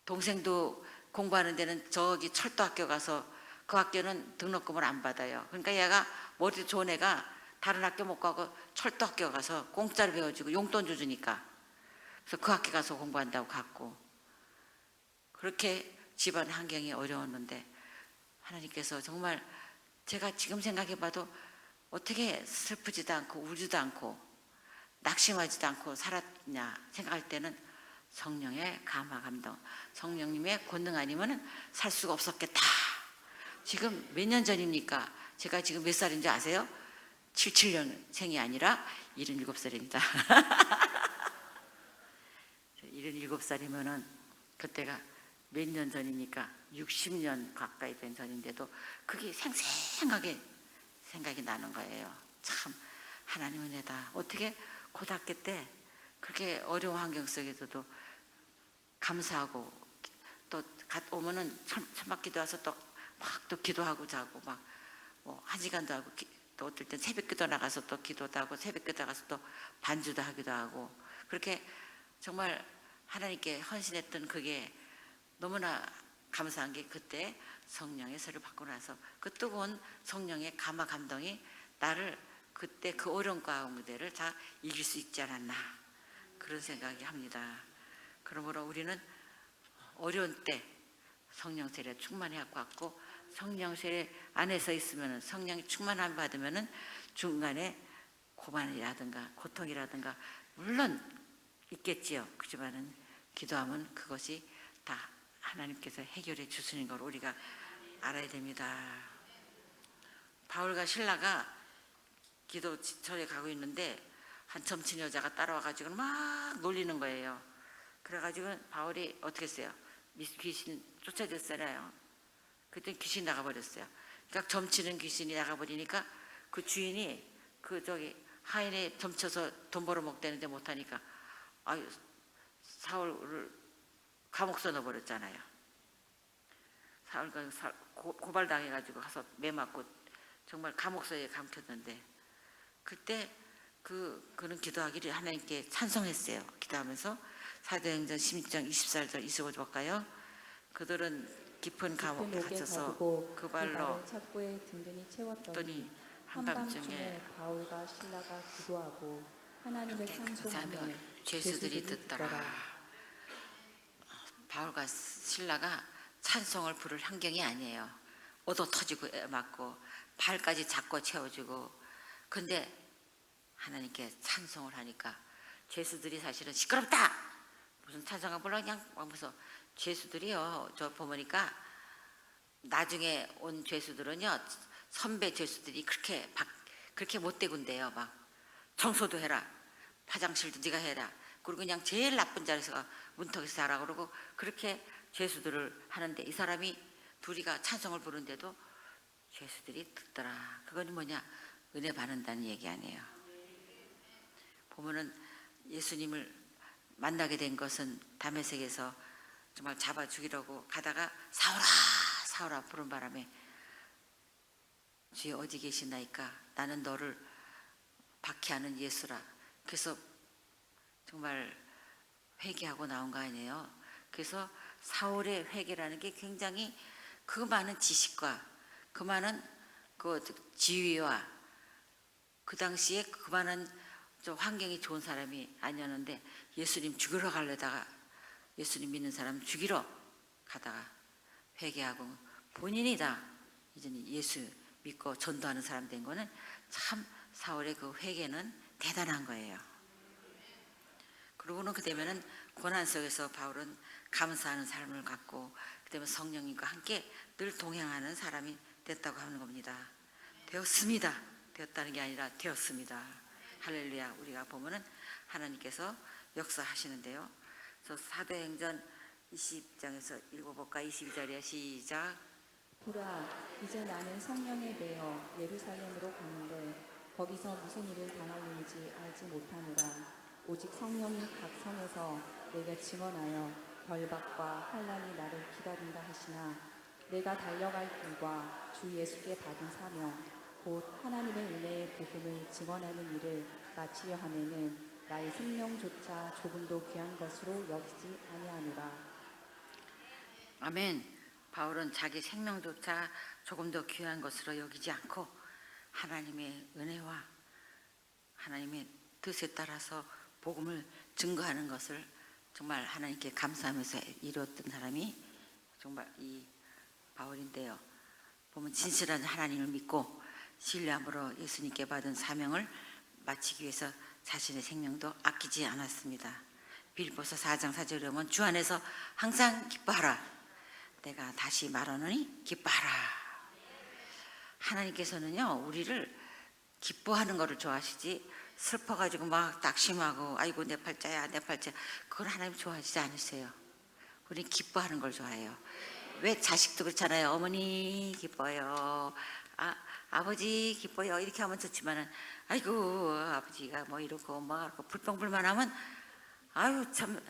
동생도 공부하는 데는 저기 철도학교 가서 그 학교는 등록금을 안 받아요. 그러니까 얘가 머리 좋은 애가 다른 학교 못 가고 철도학교 가서 공짜로 배워주고 용돈 줘주니까 그래서 그 학교 가서 공부한다고 갔고 그렇게 집안 환경이 어려웠는데 하나님께서 정말 제가 지금 생각해봐도 어떻게 슬프지도 않고 울지도 않고 낙심하지도 않고 살았냐 생각할 때는 성령의 감화 감동 성령님의 권능 아니면 살 수가 없었겠다. 지금 몇 년 전입니까? 제가 지금 몇 살인지 아세요? 77년생이 아니라 77살입니다 77살이면은 그때가 몇 년 전이니까 60년 가까이 된 전인데도 그게 생생하게 생각이 나는 거예요. 참 하나님 은혜다. 어떻게 고등학교 때 그렇게 어려운 환경 속에서도 감사하고 또 오면은 천막기도 와서 또 막 또 기도하고 자고 막 뭐 1시간도 하고 또 어떨 땐 새벽기도 나가서 또 기도도 하고 새벽기도 나가서 또 반주도 하기도 하고 그렇게 정말 하나님께 헌신했던 그게 너무나 감사한 게 그때 성령의 세를 받고 나서 그 뜨거운 성령의 감화 감동이 나를 그때 그 어려운 가운데를 다 이길 수 있지 않았나 그런 생각이 합니다. 그러므로 우리는 어려운 때 성령 세례 충만히 갖고 왔고 성령 세례 안에서 있으면 성령이 충만함 받으면 중간에 고난이라든가 고통이라든가 물론 있겠지요. 그렇지만은 기도하면 그것이 다 하나님께서 해결해 주시는 걸 우리가 알아야 됩니다. 바울과 신라가 기도처에 가고 있는데 한 점친 여자가 따라와가지고 막 놀리는 거예요. 그래가지고 바울이 어떻게 했어요? 귀신 쫓아졌잖아요. 그때 귀신 나가버렸어요. 그러니까 점치는 귀신이 나가버리니까 그 주인이 그 저기 하인에 점쳐서 돈 벌어먹대는데 못하니까 아유 사울을 감옥 써넣어버렸잖아요. 사울과 고발당해가지고 가서 매 맞고 정말 감옥서에 감켰는데 그때 그는 기도하기를 하나님께 찬송했어요. 기도하면서 사도행전 16장 24절 25절 볼까요? 그들은 깊은 감옥에 깊은 옥에 갇혀서 거두고 그 그 발로 발을 착고에 든든히 채웠더니 한밤중에 바울과 신라가 기도하고 하나님을 찬송하며 죄수들이 듣더라. 바울과 신라가 찬송을 부를 환경이 아니에요. 얻어 터지고 맞고 발까지 잡고 채워주고 근데 하나님께 찬송을 하니까 죄수들이 사실은 시끄럽다 무슨 찬송을 불러 그냥 하면서 죄수들이요 저 보니까 나중에 온 죄수들은요 선배 죄수들이 그렇게 못되군데요 막 청소도 해라 화장실도 네가 해라 그리고 그냥 제일 나쁜 자리에서 문턱에서 자라 그러고 그렇게 죄수들을 하는데 이 사람이 둘이가 찬송을 부르는데도 죄수들이 듣더라. 그건 뭐냐? 은혜 받는다는 얘기 아니에요. 보면은 예수님을 만나게 된 것은 다메섹에서 정말 잡아 죽이려고 가다가 사울아 사울아 부른 바람에 주여 어디 계시나이까 나는 너를 박해하는 예수라. 그래서 정말 회개하고 나온 거 아니에요. 그래서 사울의 회개라는 게 굉장히 그 많은 지식과 그 많은 그 지위와 그 당시에 그 많은 좀 환경이 좋은 사람이 아니었는데 예수님 죽이러 가려다가 예수님 믿는 사람 죽이러 가다가 회개하고 본인이 다 이제 예수 믿고 전도하는 사람 된 거는 참 사울의 그 회개는 대단한 거예요. 그러고는 그다음에는 고난 속에서 바울은 감사하는 삶을 갖고 그다음에 성령님과 함께 늘 동행하는 사람이 됐다고 하는 겁니다. 되었습니다. 되었다는 게 아니라 되었습니다. 할렐루야. 우리가 보면은 하나님께서 역사하시는데요. 그래서 사도행전 20장에서 읽어볼까? 22절에 시작. 보라, 이제 나는 성령에 매여 예루살렘으로 가는데 거기서 무슨 일을 당할는지 알지 못하노라. 오직 성령이 각 성에서 내게 증언하여 결박과 환난이 나를 기다린다 하시나 내가 달려갈 길과 주 예수께 받은 사명 곧 하나님의 은혜의 복음을 증언하는 일을 마치려 하면은 나의 생명조차 조금도 귀한 것으로 여기지 아니하노라. 아멘. 바울은 자기 생명조차 조금 더 귀한 것으로 여기지 않고 하나님의 은혜와 하나님의 뜻에 따라서 복음을 증거하는 것을 정말 하나님께 감사하면서 이루었던 사람이 정말 이 바울인데요. 보면 진실한 하나님을 믿고 신뢰함으로 예수님께 받은 사명을 마치기 위해서 자신의 생명도 아끼지 않았습니다. 빌립보서 4장 4절에 보면 주 안에서 항상 기뻐하라. 내가 다시 말하노니 기뻐하라. 하나님께서는요 우리를 기뻐하는 것을 좋아하시지 슬퍼가지고 막 낙심하고 아이고 내 팔자야 내 팔자 그걸 하나님 좋아하시지 않으세요. 우리 기뻐하는 걸 좋아해요. 왜 자식도 그렇잖아요. 어머니 기뻐요. 아버지 기뻐요. 이렇게 하면 좋지만은 아이고 아버지가 뭐 이러고 뭐 불평불만하면 아유 참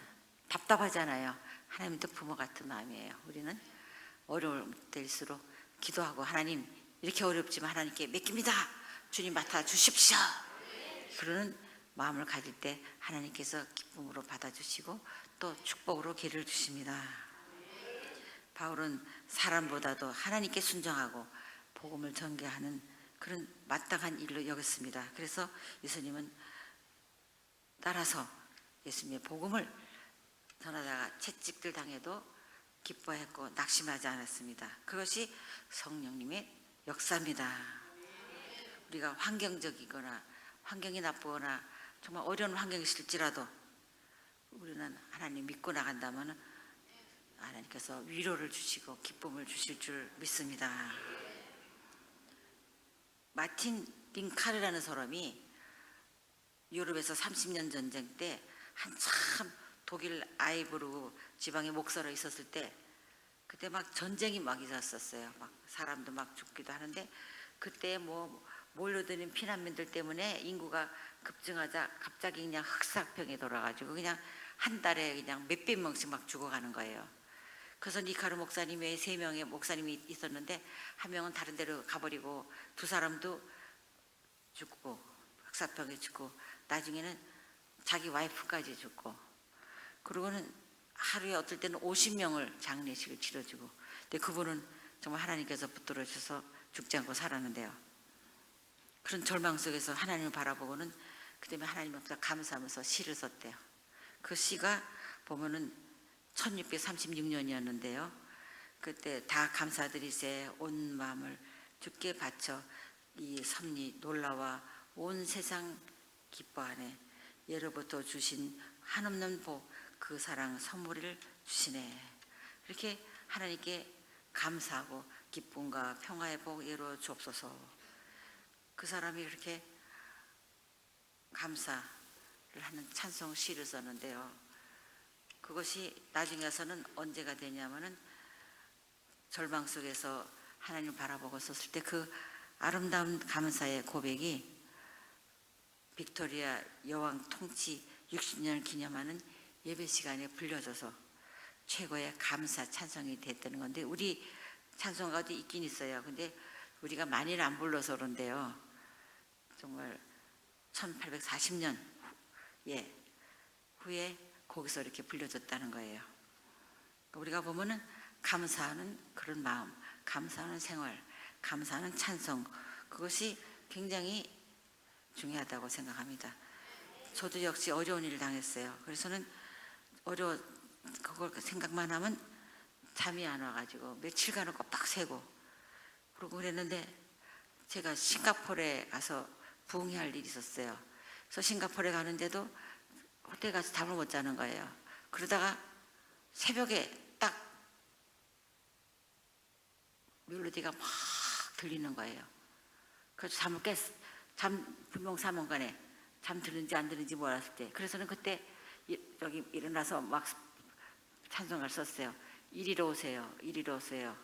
답답하잖아요. 하나님도 부모 같은 마음이에요. 우리는 어려울 때일수록 기도하고 하나님 이렇게 어렵지만 하나님께 맡깁니다. 주님 맡아 주십시오. 그러는 마음을 가질 때 하나님께서 기쁨으로 받아주시고 또 축복으로 기회를 주십니다. 바울은 사람보다도 하나님께 순종하고 복음을 전개하는 그런 마땅한 일로 여겼습니다. 그래서 예수님은 따라서 예수님의 복음을 전하다가 채찍들 당해도 기뻐했고 낙심하지 않았습니다. 그것이 성령님의 역사입니다. 우리가 환경적이거나 환경이 나쁘거나 정말 어려운 환경이 있을지라도 우리는 하나님 믿고 나간다면 하나님께서 위로를 주시고 기쁨을 주실 줄 믿습니다. 마틴 링카르라는 사람이 유럽에서 30년 전쟁 때 한참 독일 아이브르그 지방에 목사로 있었을 때 그때 막 전쟁이 막 있었어요. 막 사람도 막 죽기도 하는데 그때 뭐 몰려드는 피난민들 때문에 인구가 급증하자 갑자기 그냥 흑사병이 돌아가지고 그냥 한 달에 그냥 몇백 명씩 막 죽어가는 거예요. 그래서 니카르 목사님 외에 3명의 목사님이 있었는데 한 명은 다른 데로 가버리고 두 사람도 죽고 흑사병에 죽고 나중에는 자기 와이프까지 죽고 그러고는 하루에 어떨 때는 50명을 장례식을 치러주고 근데 그분은 정말 하나님께서 붙들어 주셔서 죽지 않고 살았는데요. 그런 절망 속에서 하나님을 바라보고는 그다음에 하나님 앞에서 감사하면서 시를 썼대요. 그 시가 보면은 1636년이었는데요. 그때 다 감사드리세 온 마음을 주께 바쳐 이 섭리 놀라와 온 세상 기뻐하네 예로부터 주신 한없는 복 그 사랑 선물을 주시네. 이렇게 하나님께 감사하고 기쁨과 평화의 복 이루어 주옵소서. 그 사람이 이렇게 감사를 하는 찬송 시를 썼는데요. 그것이 나중에 가서는 언제가 되냐면은 절망 속에서 하나님을 바라보고 썼을 때 그 아름다운 감사의 고백이 빅토리아 여왕 통치 60년을 기념하는 예배 시간에 불려져서 최고의 감사 찬송이 됐다는 건데 우리 찬송가도 있긴 있어요. 근데 우리가 많이는 안 불러서 그런데요. 정말 1840년 후에 거기서 이렇게 불려졌다는 거예요. 우리가 보면은 감사하는 그런 마음, 감사하는 생활, 감사하는 찬송 그것이 굉장히 중요하다고 생각합니다. 저도 역시 어려운 일을 당했어요. 그래서는 그걸 생각만 하면 잠이 안 와가지고 며칠간을 꼬박 새고 그러고 그랬는데 제가 싱가포르에 가서 부흥회할 일이 있었어요. 그래서 싱가포르에 가는데도 호텔 가서 잠을 못 자는 거예요. 그러다가 새벽에 딱 멜로디가 막 들리는 거예요. 그래서 불명사mon간에 잠 드는지 안 드는지 몰랐을 때 그래서는 그때 여기 일어나서 막 찬송가를 썼어요. 이리로 오세요. 이리로 오세요.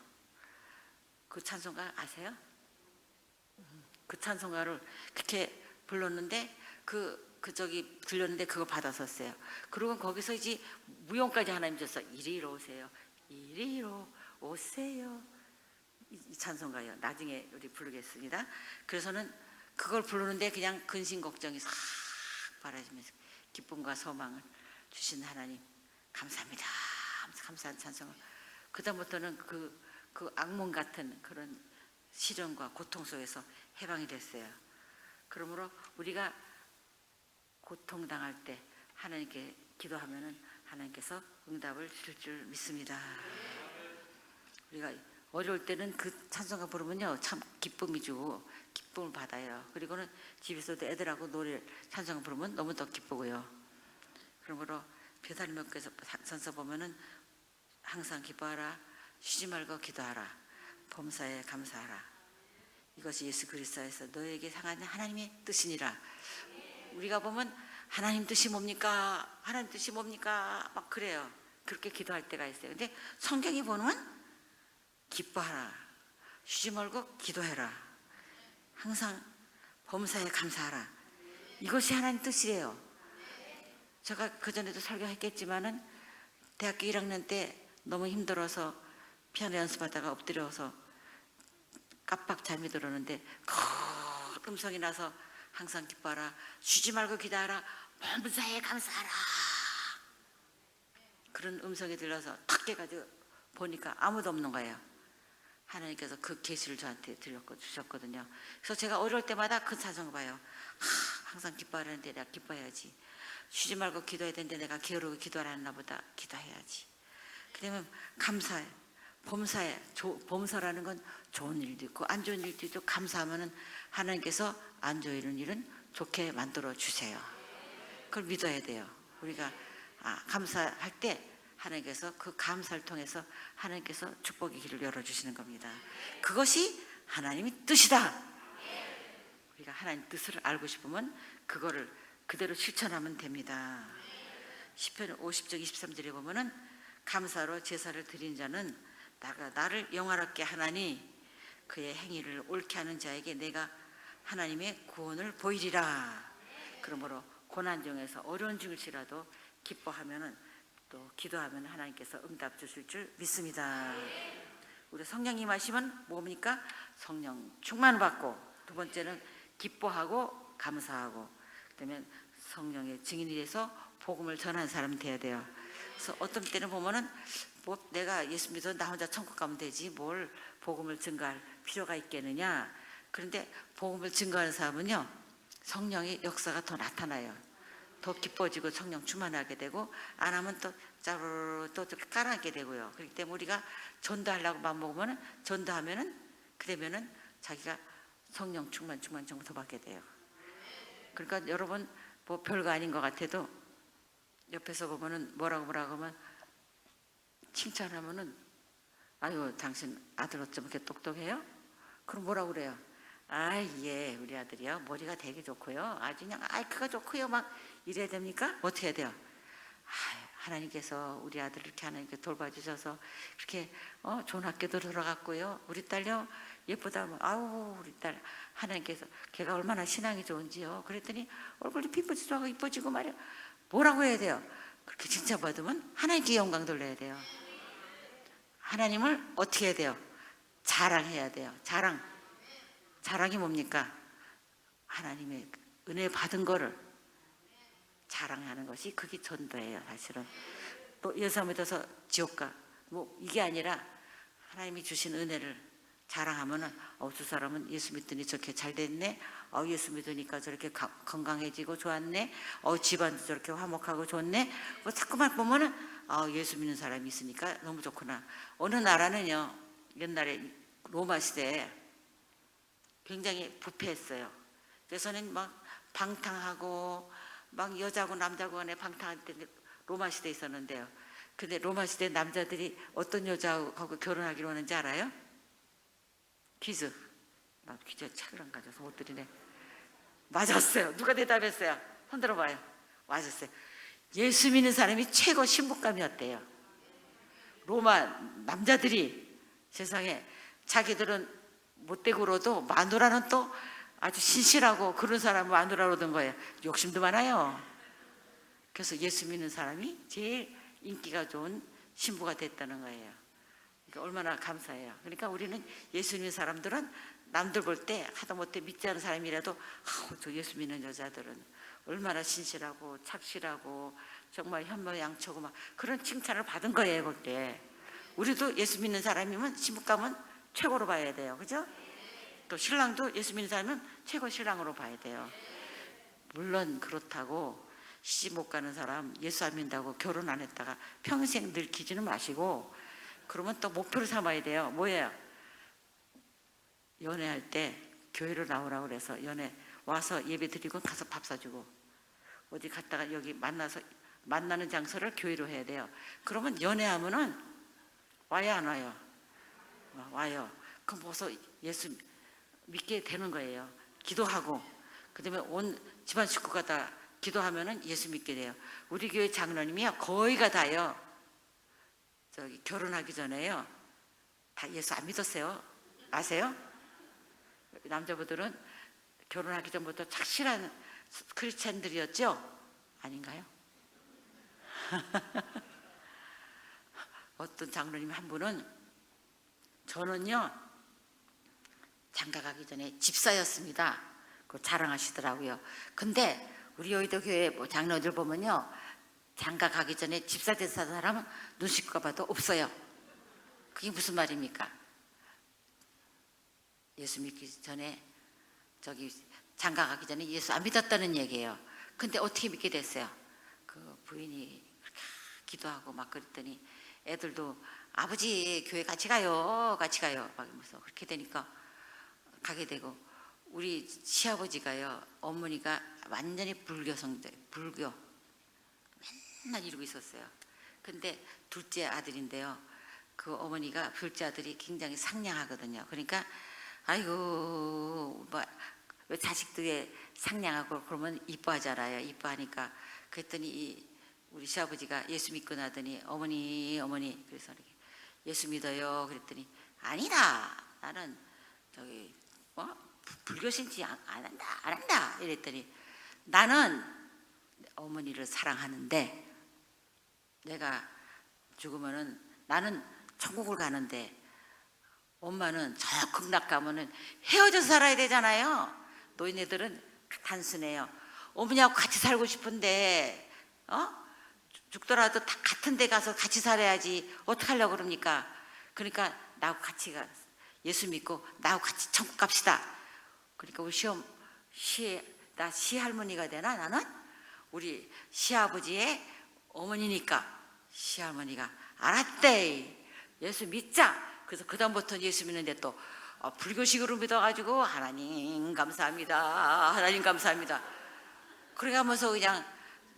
그 찬송가 아세요? 그 찬송가를 그렇게 불렀는데 저기 들렸는데 그거 받았었어요. 그리고 거기서 이제 무용까지 하나님 주셔서 이리로 오세요. 이리로 오세요. 이 찬송가요. 나중에 우리 부르겠습니다. 그래서는 그걸 부르는데 그냥 근심 걱정이 싹 바라지면서 기쁨과 소망을 주신 하나님 감사합니다. 감사한 찬송을. 그다음부터는 그 악몽 같은 그런 시련과 고통 속에서 해방이 됐어요. 그러므로 우리가 고통당할 때 하나님께 기도하면은 하나님께서 응답을 주실 줄 믿습니다. 우리가 어려울 때는 그 찬송가 부르면요 참 기쁨이 주고 기쁨을 받아요. 그리고는 집에서도 애들하고 노래 찬송가 부르면 너무 더 기쁘고요. 그러므로 배달명께서 전서 보면은 항상 기뻐하라 쉬지 말고 기도하라 범사에 감사하라 이것이 예수 그리스도에서 너에게 상한 하나님의 뜻이니라. 우리가 보면 하나님 뜻이 뭡니까? 하나님 뜻이 뭡니까? 막 그래요. 그렇게 기도할 때가 있어요. 근데 성경이 보면 기뻐하라 쉬지 말고 기도해라 항상 범사에 감사하라 이것이 하나님 뜻이래요. 제가 그전에도 설교했겠지만은 대학교 1학년 때 너무 힘들어서 피아노 연습하다가 엎드려서 깜빡 잠이 들었는데 큰 음성이 나서 항상 기뻐하라 쉬지 말고 기도하라 범사에 감사하라 그런 음성이 들려서 탁 깨가지고 보니까 아무도 없는 거예요. 하나님께서 그 계시를 저한테 주셨거든요. 그래서 제가 어려울 때마다 그 찬송을 봐요. 항상 기뻐하라는데 내가 기뻐해야지. 쉬지 말고 기도해야 되는데 내가 게으르고 기도하라나 보다 기도해야지. 그러면 감사해. 범사에 범사라는 건 좋은 일도 있고 안 좋은 일도 있고 감사하면은 하나님께서 안 좋은 일은 좋게 만들어 주세요. 그걸 믿어야 돼요. 우리가 감사할 때 하나님께서 그 감사를 통해서 하나님께서 축복의 길을 열어주시는 겁니다. 그것이 하나님의 뜻이다. 우리가 하나님 뜻을 알고 싶으면 그거를 그대로 실천하면 됩니다. 시편 50장 23절에 보면은 감사로 제사를 드린 자는 나를 영화롭게 하나니 그의 행위를 옳게 하는 자에게 내가 하나님의 구원을 보이리라. 그러므로 고난 중에서 어려운 중일지라도 기뻐하면은 또 기도하면 하나님께서 응답 주실 줄 믿습니다. 우리 성령님 하시면 뭡니까? 성령 충만 받고, 두 번째는 기뻐하고 감사하고, 그다음에 성령의 증인이 돼서 복음을 전하는 사람이 돼야 돼요. 그래서 어떤 때는 보면은 뭐 내가 예수 믿어 나 혼자 천국 가면 되지 뭘 복음을 증거할 필요가 있겠느냐. 그런데 복음을 증거하는 사람은요, 성령의 역사가 더 나타나요. 더 기뻐지고 성령 충만하게 되고, 안 하면 또 짜르르 또 깔아앉게 되고요. 그렇기 때문에 우리가 전도하려고 마음먹으면 전도하면은 그러면은 자기가 성령 충만 더 받게 돼요. 그러니까 여러분 뭐 별거 아닌 것 같아도 옆에서 보면은 뭐라고 하면 칭찬하면은 아유 당신 아들 어쩜 이렇게 똑똑해요? 그럼 뭐라고 그래요? 아, 예, 우리 아들이요 머리가 되게 좋고요, 아주 그냥 아이크가 좋고요, 막 이래야 됩니까? 어떻게 해야 돼요? 아, 하나님께서 우리 아들을 이렇게 하나님께 돌봐주셔서 그렇게 좋은 학교도 들어갔고요, 우리 딸요 예쁘다, 아우 우리 딸 하나님께서 걔가 얼마나 신앙이 좋은지요. 그랬더니 얼굴이 피부지도 하고 이뻐지고 말이야. 뭐라고 해야 돼요? 그렇게 칭찬받으면 하나님께 영광 돌려야 돼요. 하나님을 어떻게 해야 돼요? 자랑해야 돼요. 자랑이 뭡니까? 하나님의 은혜 받은 거를 자랑하는 것이 그게 전도예요. 사실은 또 예수 믿어서 지옥가 뭐 이게 아니라 하나님이 주신 은혜를 자랑하면은 저 사람은 예수 믿더니 저렇게 잘 됐네, 예수 믿으니까 저렇게 건강해지고 좋았네, 집안도 저렇게 화목하고 좋네, 뭐 자꾸만 보면은 예수 믿는 사람이 있으니까 너무 좋구나. 어느 나라는요 옛날에 로마 시대에 굉장히 부패했어요. 그래서는 막 방탕하고 막 여자고 남자고 간에 방탕할 때 로마 시대에 있었는데요. 근데 로마 시대 남자들이 어떤 여자하고 결혼하기로 하는지 알아요? 퀴즈. 나 퀴즈 책을 안 가져서 못 드리네. 맞았어요. 누가 대답했어요? 손 들어봐요. 맞았어요. 예수 믿는 사람이 최고 신부감이었대요. 로마 남자들이 세상에 자기들은 못되고 그러도 마누라는 또 아주 신실하고 그런 사람을 마누라로 든 거예요. 욕심도 많아요. 그래서 예수 믿는 사람이 제일 인기가 좋은 신부가 됐다는 거예요. 그러니까 얼마나 감사해요. 그러니까 우리는 예수 믿는 사람들은 남들 볼 때 하다못해 믿지 않은 사람이라도 저 예수 믿는 여자들은 얼마나 신실하고 착실하고 정말 현모양처고 막 그런 칭찬을 받은 거예요. 그때 우리도 예수 믿는 사람이면 신부감은 최고로 봐야 돼요. 그죠? 또 신랑도 예수 믿는 사람은 최고 신랑으로 봐야 돼요. 물론 그렇다고 시집 못 가는 사람 예수 안 믿는다고 결혼 안 했다가 평생 늙히지는 마시고, 그러면 또 목표를 삼아야 돼요. 뭐예요? 연애할 때 교회로 나오라고 그래서 연애 와서 예배 드리고 가서 밥 사주고, 어디 갔다가 여기 만나는 장소를 교회로 해야 돼요. 그러면 연애하면은 와요 안 와요? 와요. 그럼 벌써 예수 믿게 되는 거예요. 기도하고 그다음에 온 집안 식구가 다 기도하면은 예수 믿게 돼요. 우리 교회 장로님이요 거의가 다요 저기 결혼하기 전에요 다 예수 안 믿었어요. 아세요? 남자분들은 결혼하기 전부터 착실한 크리스찬들이었죠? 아닌가요? 어떤 장로님 한 분은 저는요 장가 가기 전에 집사였습니다. 그거 자랑하시더라고요. 근데 우리 여의도 교회 뭐 장로들 보면요 장가 가기 전에 집사 된 사람은 눈치껏 봐도 없어요. 그게 무슨 말입니까? 예수 믿기 전에 저기 장가 가기 전에 예수 안 믿었다는 얘기예요. 근데 어떻게 믿게 됐어요? 그 부인이 기도하고 막 그랬더니 애들도 아버지 교회 같이 가요 막 이러면서 그렇게 되니까 가게 되고, 우리 시아버지가요 어머니가 완전히 불교 맨날 이러고 있었어요. 근데 둘째 아들인데요 그 어머니가 둘째 아들이 굉장히 상냥하거든요. 그러니까 아이고 뭐 왜 자식들이 상냥하고 그러면 이뻐하잖아요. 이뻐하니까 그랬더니 우리 시아버지가 예수 믿고 나더니 어머니 그래서 이렇게 예수 믿어요 그랬더니 아니다 나는 저기 불교 신지 안 한다 이랬더니 나는 어머니를 사랑하는데 내가 죽으면은 나는 천국을 가는데 엄마는 저 극락 가면은 헤어져서 살아야 되잖아요. 노인네들은 단순해요. 어머니하고 같이 살고 싶은데 죽더라도 다 같은 데 가서 같이 살아야지 어떡하려고 그럽니까? 그러니까 나하고 같이 가, 예수 믿고 나하고 같이 천국 갑시다. 그러니까 우리 나 시할머니가 되나 나는? 우리 시아버지의 어머니니까 시할머니가 알았대, 예수 믿자. 그래서 그다음부터는 예수 믿는데 또 불교식으로 믿어가지고 하나님 감사합니다, 하나님 감사합니다. 그래 가면서 그냥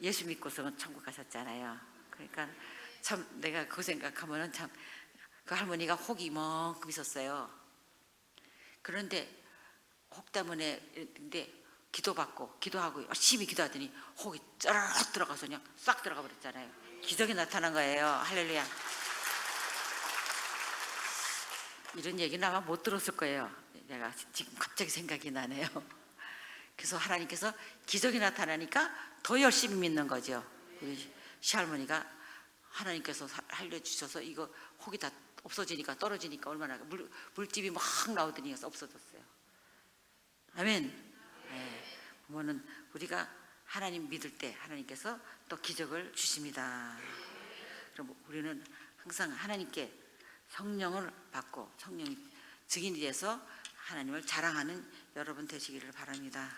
예수 믿고서 천국 가셨잖아요. 그러니까 참 내가 그 생각하면은 참 그 할머니가 혹이 이만큼 있었어요. 그런데 혹 때문에 근데 기도하고 열심히 기도하더니 혹이 쩌르륵 들어가서 그냥 싹 들어가 버렸잖아요. 기적이 나타난 거예요. 할렐루야. 이런 얘기는 아마 못 들었을 거예요. 내가 지금 갑자기 생각이 나네요. 그래서 하나님께서 기적이 나타나니까 더 열심히 믿는 거죠. 우리 시할머니가 하나님께서 알려주셔서 이거 혹이 다 없어지니까, 떨어지니까 얼마나 물집이 막 나오더니 없어졌어요. 아멘. 네. 보면은 우리가 하나님 믿을 때 하나님께서 또 기적을 주십니다. 그럼 우리는 항상 하나님께 성령을 받고 성령이 증인이 돼서 하나님을 자랑하는 여러분 되시기를 바랍니다.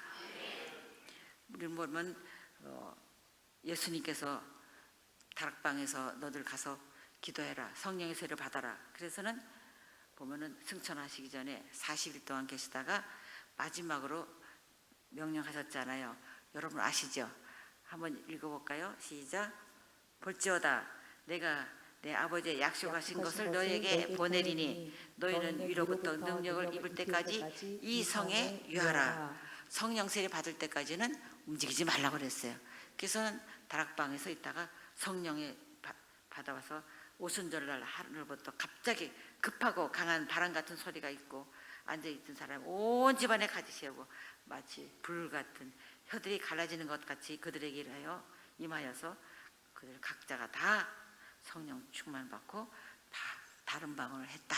우리는 보면 예수님께서 다락방에서 너들 가서 기도해라, 성령의 세를 받아라. 그래서는 보면은 승천하시기 전에 40일 동안 계시다가 마지막으로 명령하셨잖아요. 여러분 아시죠? 한번 읽어볼까요? 시작. 볼지어다 내가 내 아버지의 약속하신 것을 너에게 보내리니 너희는 위로부터 능력을 입을 때까지 이 성에 유하라. 성령 세례 받을 때까지는 움직이지 말라고 그랬어요. 그래서 다락방에서 있다가 성령에 받아와서 오순절날 하늘부터 갑자기 급하고 강한 바람 같은 소리가 있고 앉아있던 사람 온 집안에 가지시고 마치 불 같은 혀들이 갈라지는 것 같이 그들에게 일하여 임하여서 그들 각자가 다 성령 충만 받고 다 다른 방언을 했다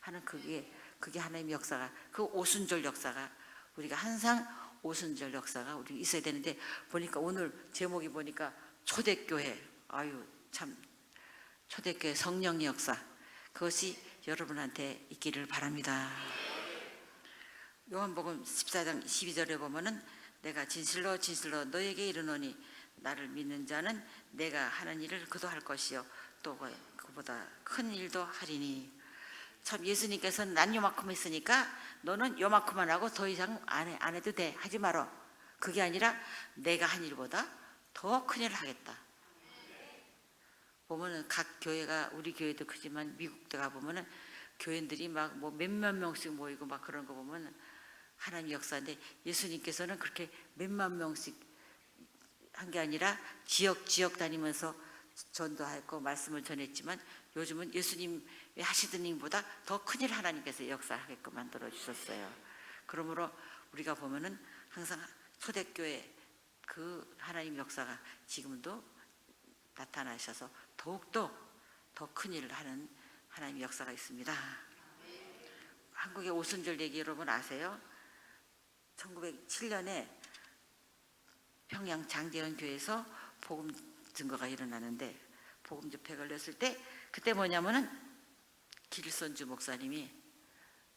하는 그게 하나님의 역사가, 그 오순절 역사가 우리가 항상 오순절 역사가 우리 있어야 되는데, 보니까 오늘 제목이 보니까 초대교회, 아유 참 초대교회 성령의 역사, 그것이 여러분한테 있기를 바랍니다. 요한복음 14장 12절에 보면은 내가 진실로 진실로 너에게 이르노니 나를 믿는 자는 내가 하는 일을 그도 할 것이요 또 그보다 큰 일도 하리니. 참 예수님께서는 난 요만큼 했으니까 너는 요만큼만 하고 더 이상 안 해도 돼, 하지 말어. 그게 아니라 내가 한 일보다 더 큰 일을 하겠다. 보면은 각 교회가, 우리 교회도 크지만 미국에 가 보면은 교인들이 막 뭐 몇만 명씩 모이고 막 그런 거 보면 하나님 역사인데, 예수님께서는 그렇게 몇만 명씩 한 게 아니라 지역 다니면서 전도하고 말씀을 전했지만 요즘은 예수님 하시던 일보다 더 큰일 하나님께서 역사하게끔 만들어 주셨어요. 그러므로 우리가 보면은 항상 초대교회 그 하나님 역사가 지금도 나타나셔서 더욱더 더 큰일을 하는 하나님 역사가 있습니다. 한국의 오순절 얘기 여러분 아세요? 1907년에 평양 장대현 교회에서 복음 증거가 일어나는데, 복음 집회가 열렸을 때 그때 뭐냐면은 길선주 목사님이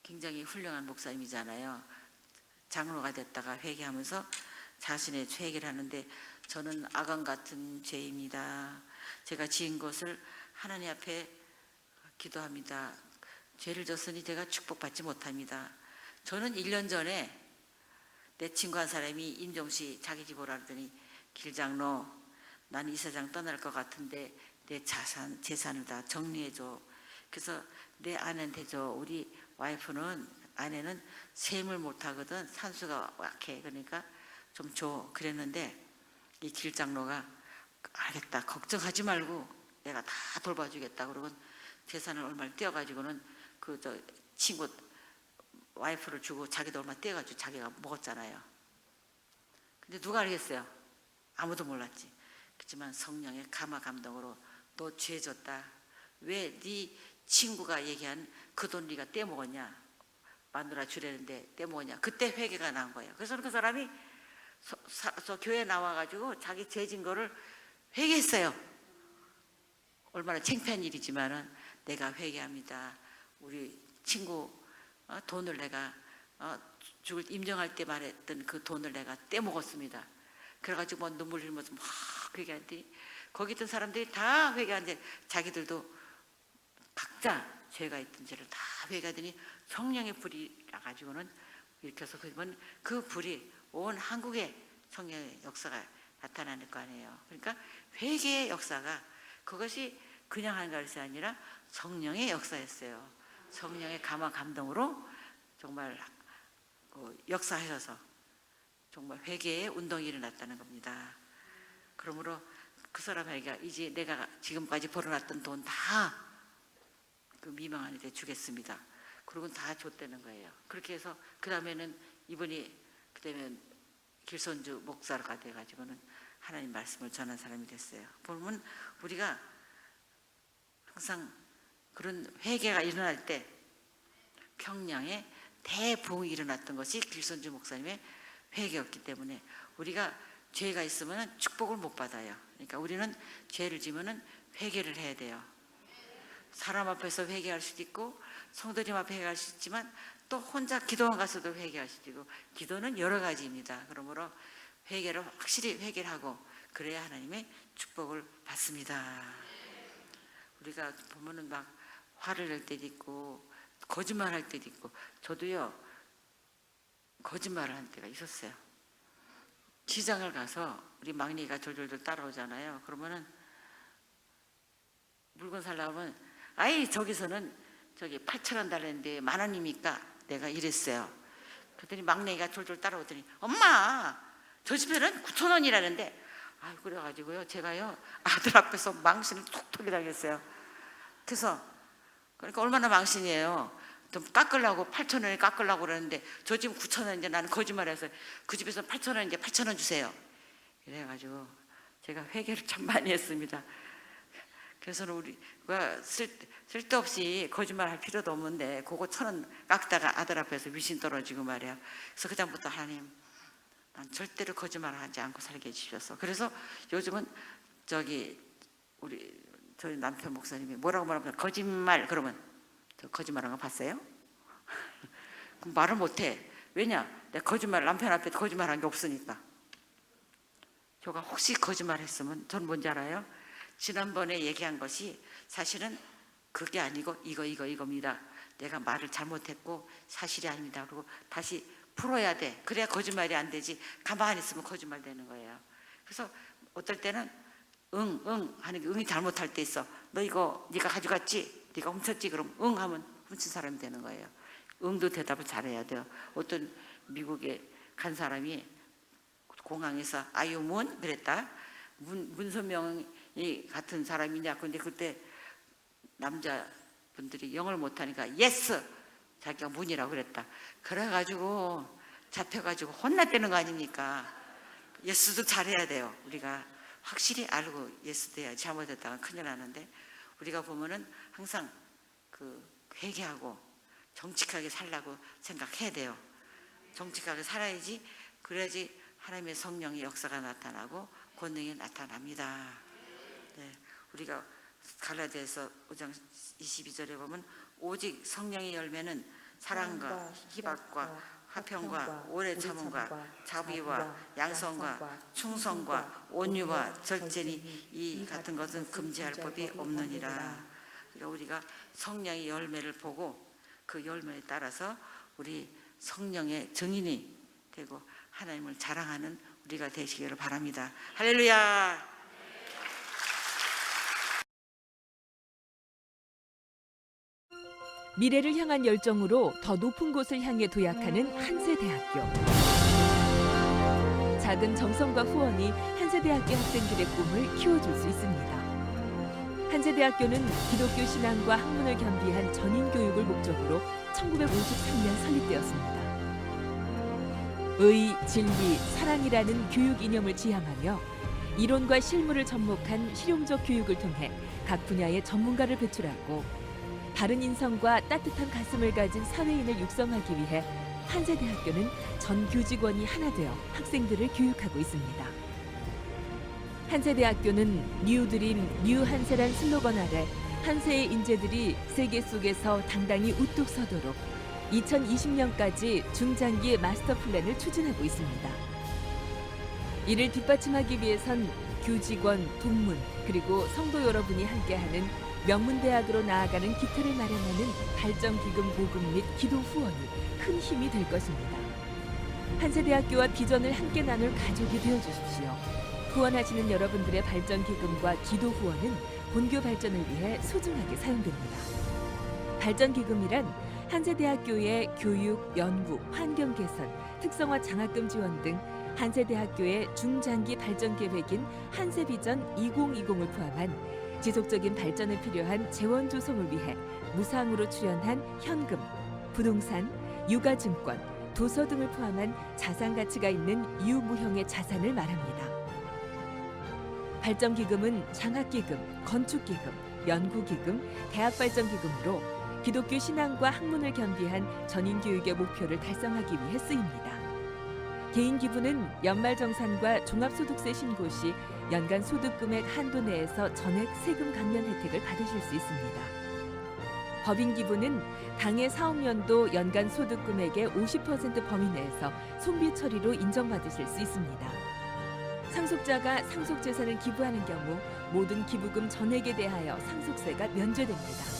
굉장히 훌륭한 목사님이잖아요. 장로가 됐다가 회개하면서 자신의 회개를 하는데, 저는 악한 같은 죄입니다. 제가 지은 것을 하나님 앞에 기도합니다. 죄를 졌으니 제가 축복받지 못합니다. 저는 1년 전에 내 친구 한 사람이 임종시 자기 집 오라 그러더니, 길장로 나는 이 세상 떠날 것 같은데 내 재산을 다 정리해줘. 그래서 내 아내한테 줘. 우리 와이프는, 아내는 셈을 못하거든, 산수가 약해. 그러니까 좀 줘. 그랬는데 이 길장로가 알겠다, 걱정하지 말고 내가 다 돌봐주겠다 그러고 재산을 얼마를 떼어가지고는 그 친구 와이프를 주고 자기도 얼마 떼어가지고 자기가 먹었잖아요. 근데 누가 알겠어요? 아무도 몰랐지. 그렇지만 성령의 감화 감동으로 너 죄 졌다. 왜 네 친구가 얘기한 그 돈 네가 떼먹었냐? 마누라 주려는데 떼먹었냐? 그때 회개가 난 거예요. 그래서 그 사람이 저 교회 나와가지고 자기 죄 진 거를 회개했어요. 얼마나 창피한 일이지만은 내가 회개합니다. 우리 친구 돈을 내가 죽을 임정할 때 말했던 그 돈을 내가 떼먹었습니다. 그래가지고 뭐 눈물 흘리면서 막 회개하더니 거기 있던 사람들이 다 회개하는데 자기들도 각자 죄가 있던 죄를 다 회개하더니 성령의 불이 나가지고는 이렇게 해서 그러면 그 불이 온 한국에 성령의 역사가 나타나는 거 아니에요. 그러니까 회개의 역사가 그것이 그냥 하는 것이 아니라 성령의 역사였어요. 성령의 감화 감동으로 정말 역사하셔서 정말 회개의 운동이 일어났다는 겁니다. 그러므로 그 사람에게 이제 내가 지금까지 벌어놨던 돈 다 그 미망한테 주겠습니다. 그러고 다 줬다는 거예요. 그렇게 해서 그 다음에는 이분이 그다음에 길손주 목사가 돼가지고는 하나님 말씀을 전한 사람이 됐어요. 보면 우리가 항상 그런 회개가 일어날 때 평양에 대부흥이 일어났던 것이 길손주 목사님의 회개였기 때문에 우리가 죄가 있으면 축복을 못 받아요. 그러니까 우리는 죄를 지면은 회개를 해야 돼요. 사람 앞에서 회개할 수도 있고 성도님 앞에 회개할 수 있지만 또 혼자 기도원 가서도 회개할 수도 있고 기도는 여러 가지입니다. 그러므로 회개를 확실히 회개를 하고 그래야 하나님의 축복을 받습니다. 우리가 보면은 막 화를 낼 때도 있고 거짓말할 때도 있고 저도요 거짓말을 한 때가 있었어요. 시장을 가서 우리 막내가 졸졸졸 따라오잖아요. 그러면은 물건 살려고 하면 아이 저기서는 저기 8,000원 달랬는데 10,000원입니까? 내가 이랬어요. 그랬더니 막내가 졸졸 따라오더니 엄마 저 집에는 9,000원이라는데 아 그래가지고요 제가요 아들 앞에서 망신을 톡톡이 당했어요. 그래서 그러니까 얼마나 망신이에요. 좀 깎으려고 8,000원에 깎으려고 그러는데 저 지금 9,000원인데 나는 거짓말해서 그 집에서 8,000원인데 8,000원 주세요. 이래가지고 제가 회개를 참 많이 했습니다. 그래서 우리가 쓸데없이 거짓말할 필요도 없는데 그거 1,000원 깎다가 아들 앞에서 미신 떨어지고 말이야. 그래서 그다음부터 하나님 난 절대로 거짓말을 하지 않고 살게 해주셔서 그래서 요즘은 저기 저희 남편 목사님이 뭐라고 말하면 거짓말 그러면 저 거짓말한 거 봤어요? 그럼 말을 못해. 왜냐? 내가 거짓말 남편 앞에 거짓말한 게 없으니까. 저가 혹시 거짓말했으면 전 뭔지 알아요? 지난번에 얘기한 것이 사실은 그게 아니고 이겁니다. 내가 말을 잘못했고 사실이 아닙니다. 그리고 다시 풀어야 돼. 그래야 거짓말이 안 되지. 가만히 있으면 거짓말 되는 거예요. 그래서 어떨 때는 응 하는 게 응이 잘못할 때 있어. 너 이거 네가 가져갔지? 네가 훔쳤지? 그럼 응 하면 훔친 사람이 되는 거예요. 응도 대답을 잘해야 돼요. 어떤 미국에 간 사람이 공항에서 아유문 그랬다. 문선명이 같은 사람이냐. 근데 그때 남자분들이 영어를 못하니까 예스 자기가 문이라고 그랬다. 그래가지고 잡혀가지고 혼났다는 거 아닙니까? 예스도 잘해야 돼요. 우리가 확실히 알고 예스도 해야 잘못했다가 큰일 나는데 우리가 보면은 항상 그 회개하고 정직하게 살라고 생각해야 돼요. 정직하게 살아야지. 그래야지 하나님의 성령의 역사가 나타나고 권능이 나타납니다. 네, 우리가 갈라디아서 5장 22절에 보면 오직 성령의 열매는 사랑과 희박과 화평과 오래 참음과 자비와 양성과 충성과 온유와 절제니 이 같은 것은 금지할 법이 없느니라. 그러니까 우리가 성령의 열매를 보고 그 열매에 따라서 우리 성령의 증인이 되고 하나님을 자랑하는 우리가 되시기를 바랍니다. 할렐루야. 미래를 향한 열정으로 더 높은 곳을 향해 도약하는 한세대학교. 작은 정성과 후원이 한세대학교 학생들의 꿈을 키워줄 수 있습니다. 한세대학교는 기독교 신앙과 학문을 겸비한 전인 교육을 목적으로 1953년 설립되었습니다. 의, 진리, 사랑이라는 교육 이념을 지향하며 이론과 실무를 접목한 실용적 교육을 통해 각 분야의 전문가를 배출하고 바른 인성과 따뜻한 가슴을 가진 사회인을 육성하기 위해 한세대학교는 전 교직원이 하나 되어 학생들을 교육하고 있습니다. 한세대학교는 뉴 드림, 뉴 한세란 슬로건 아래 한세의 인재들이 세계 속에서 당당히 우뚝 서도록 2020년까지 중장기 마스터 플랜을 추진하고 있습니다. 이를 뒷받침하기 위해선 교직원, 동문, 그리고 성도 여러분이 함께하는 명문대학으로 나아가는 기틀을 마련하는 발전기금 모금 및 기도 후원이 큰 힘이 될 것입니다. 한세대학교와 비전을 함께 나눌 가족이 되어주십시오. 후원하시는 여러분들의 발전기금과 기도 후원은 본교 발전을 위해 소중하게 사용됩니다. 발전기금이란 한세대학교의 교육, 연구, 환경 개선, 특성화 장학금 지원 등 한세대학교의 중장기 발전 계획인 한세비전 2020을 포함한 지속적인 발전에 필요한 재원 조성을 위해 무상으로 출연한 현금, 부동산, 유가증권, 도서 등을 포함한 자산 가치가 있는 유무형의 자산을 말합니다. 발전기금은 장학기금, 건축기금, 연구기금, 대학발전기금으로 기독교 신앙과 학문을 겸비한 전인교육의 목표를 달성하기 위해 쓰입니다. 개인 기부는 연말정산과 종합소득세 신고 시 연간 소득금액 한도 내에서 전액 세금 감면 혜택을 받으실 수 있습니다. 법인 기부는 당해 사업연도 연간 소득금액의 50% 범위 내에서 손비 처리로 인정받으실 수 있습니다. 상속자가 상속재산을 기부하는 경우 모든 기부금 전액에 대하여 상속세가 면제됩니다.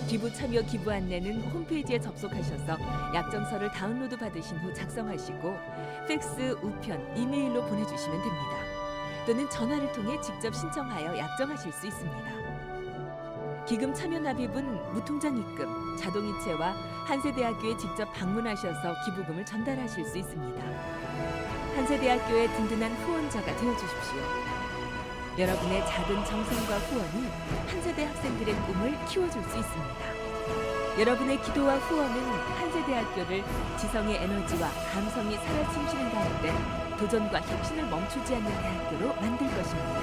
기부 참여 기부 안내는 홈페이지에 접속하셔서 약정서를 다운로드 받으신 후 작성하시고 팩스, 우편, 이메일로 보내주시면 됩니다. 또는 전화를 통해 직접 신청하여 약정하실 수 있습니다. 기금 참여 납입은 무통장 입금, 자동이체와 한세대학교에 직접 방문하셔서 기부금을 전달하실 수 있습니다. 한세대학교의 든든한 후원자가 되어주십시오. 여러분의 작은 정성과 후원이 한세대 학생들의 꿈을 키워줄 수 있습니다. 여러분의 기도와 후원은 한세대학교를 지성의 에너지와 감성이 살아숨쉬는 가운데 도전과 혁신을 멈추지 않는 대학교로 만들 것입니다.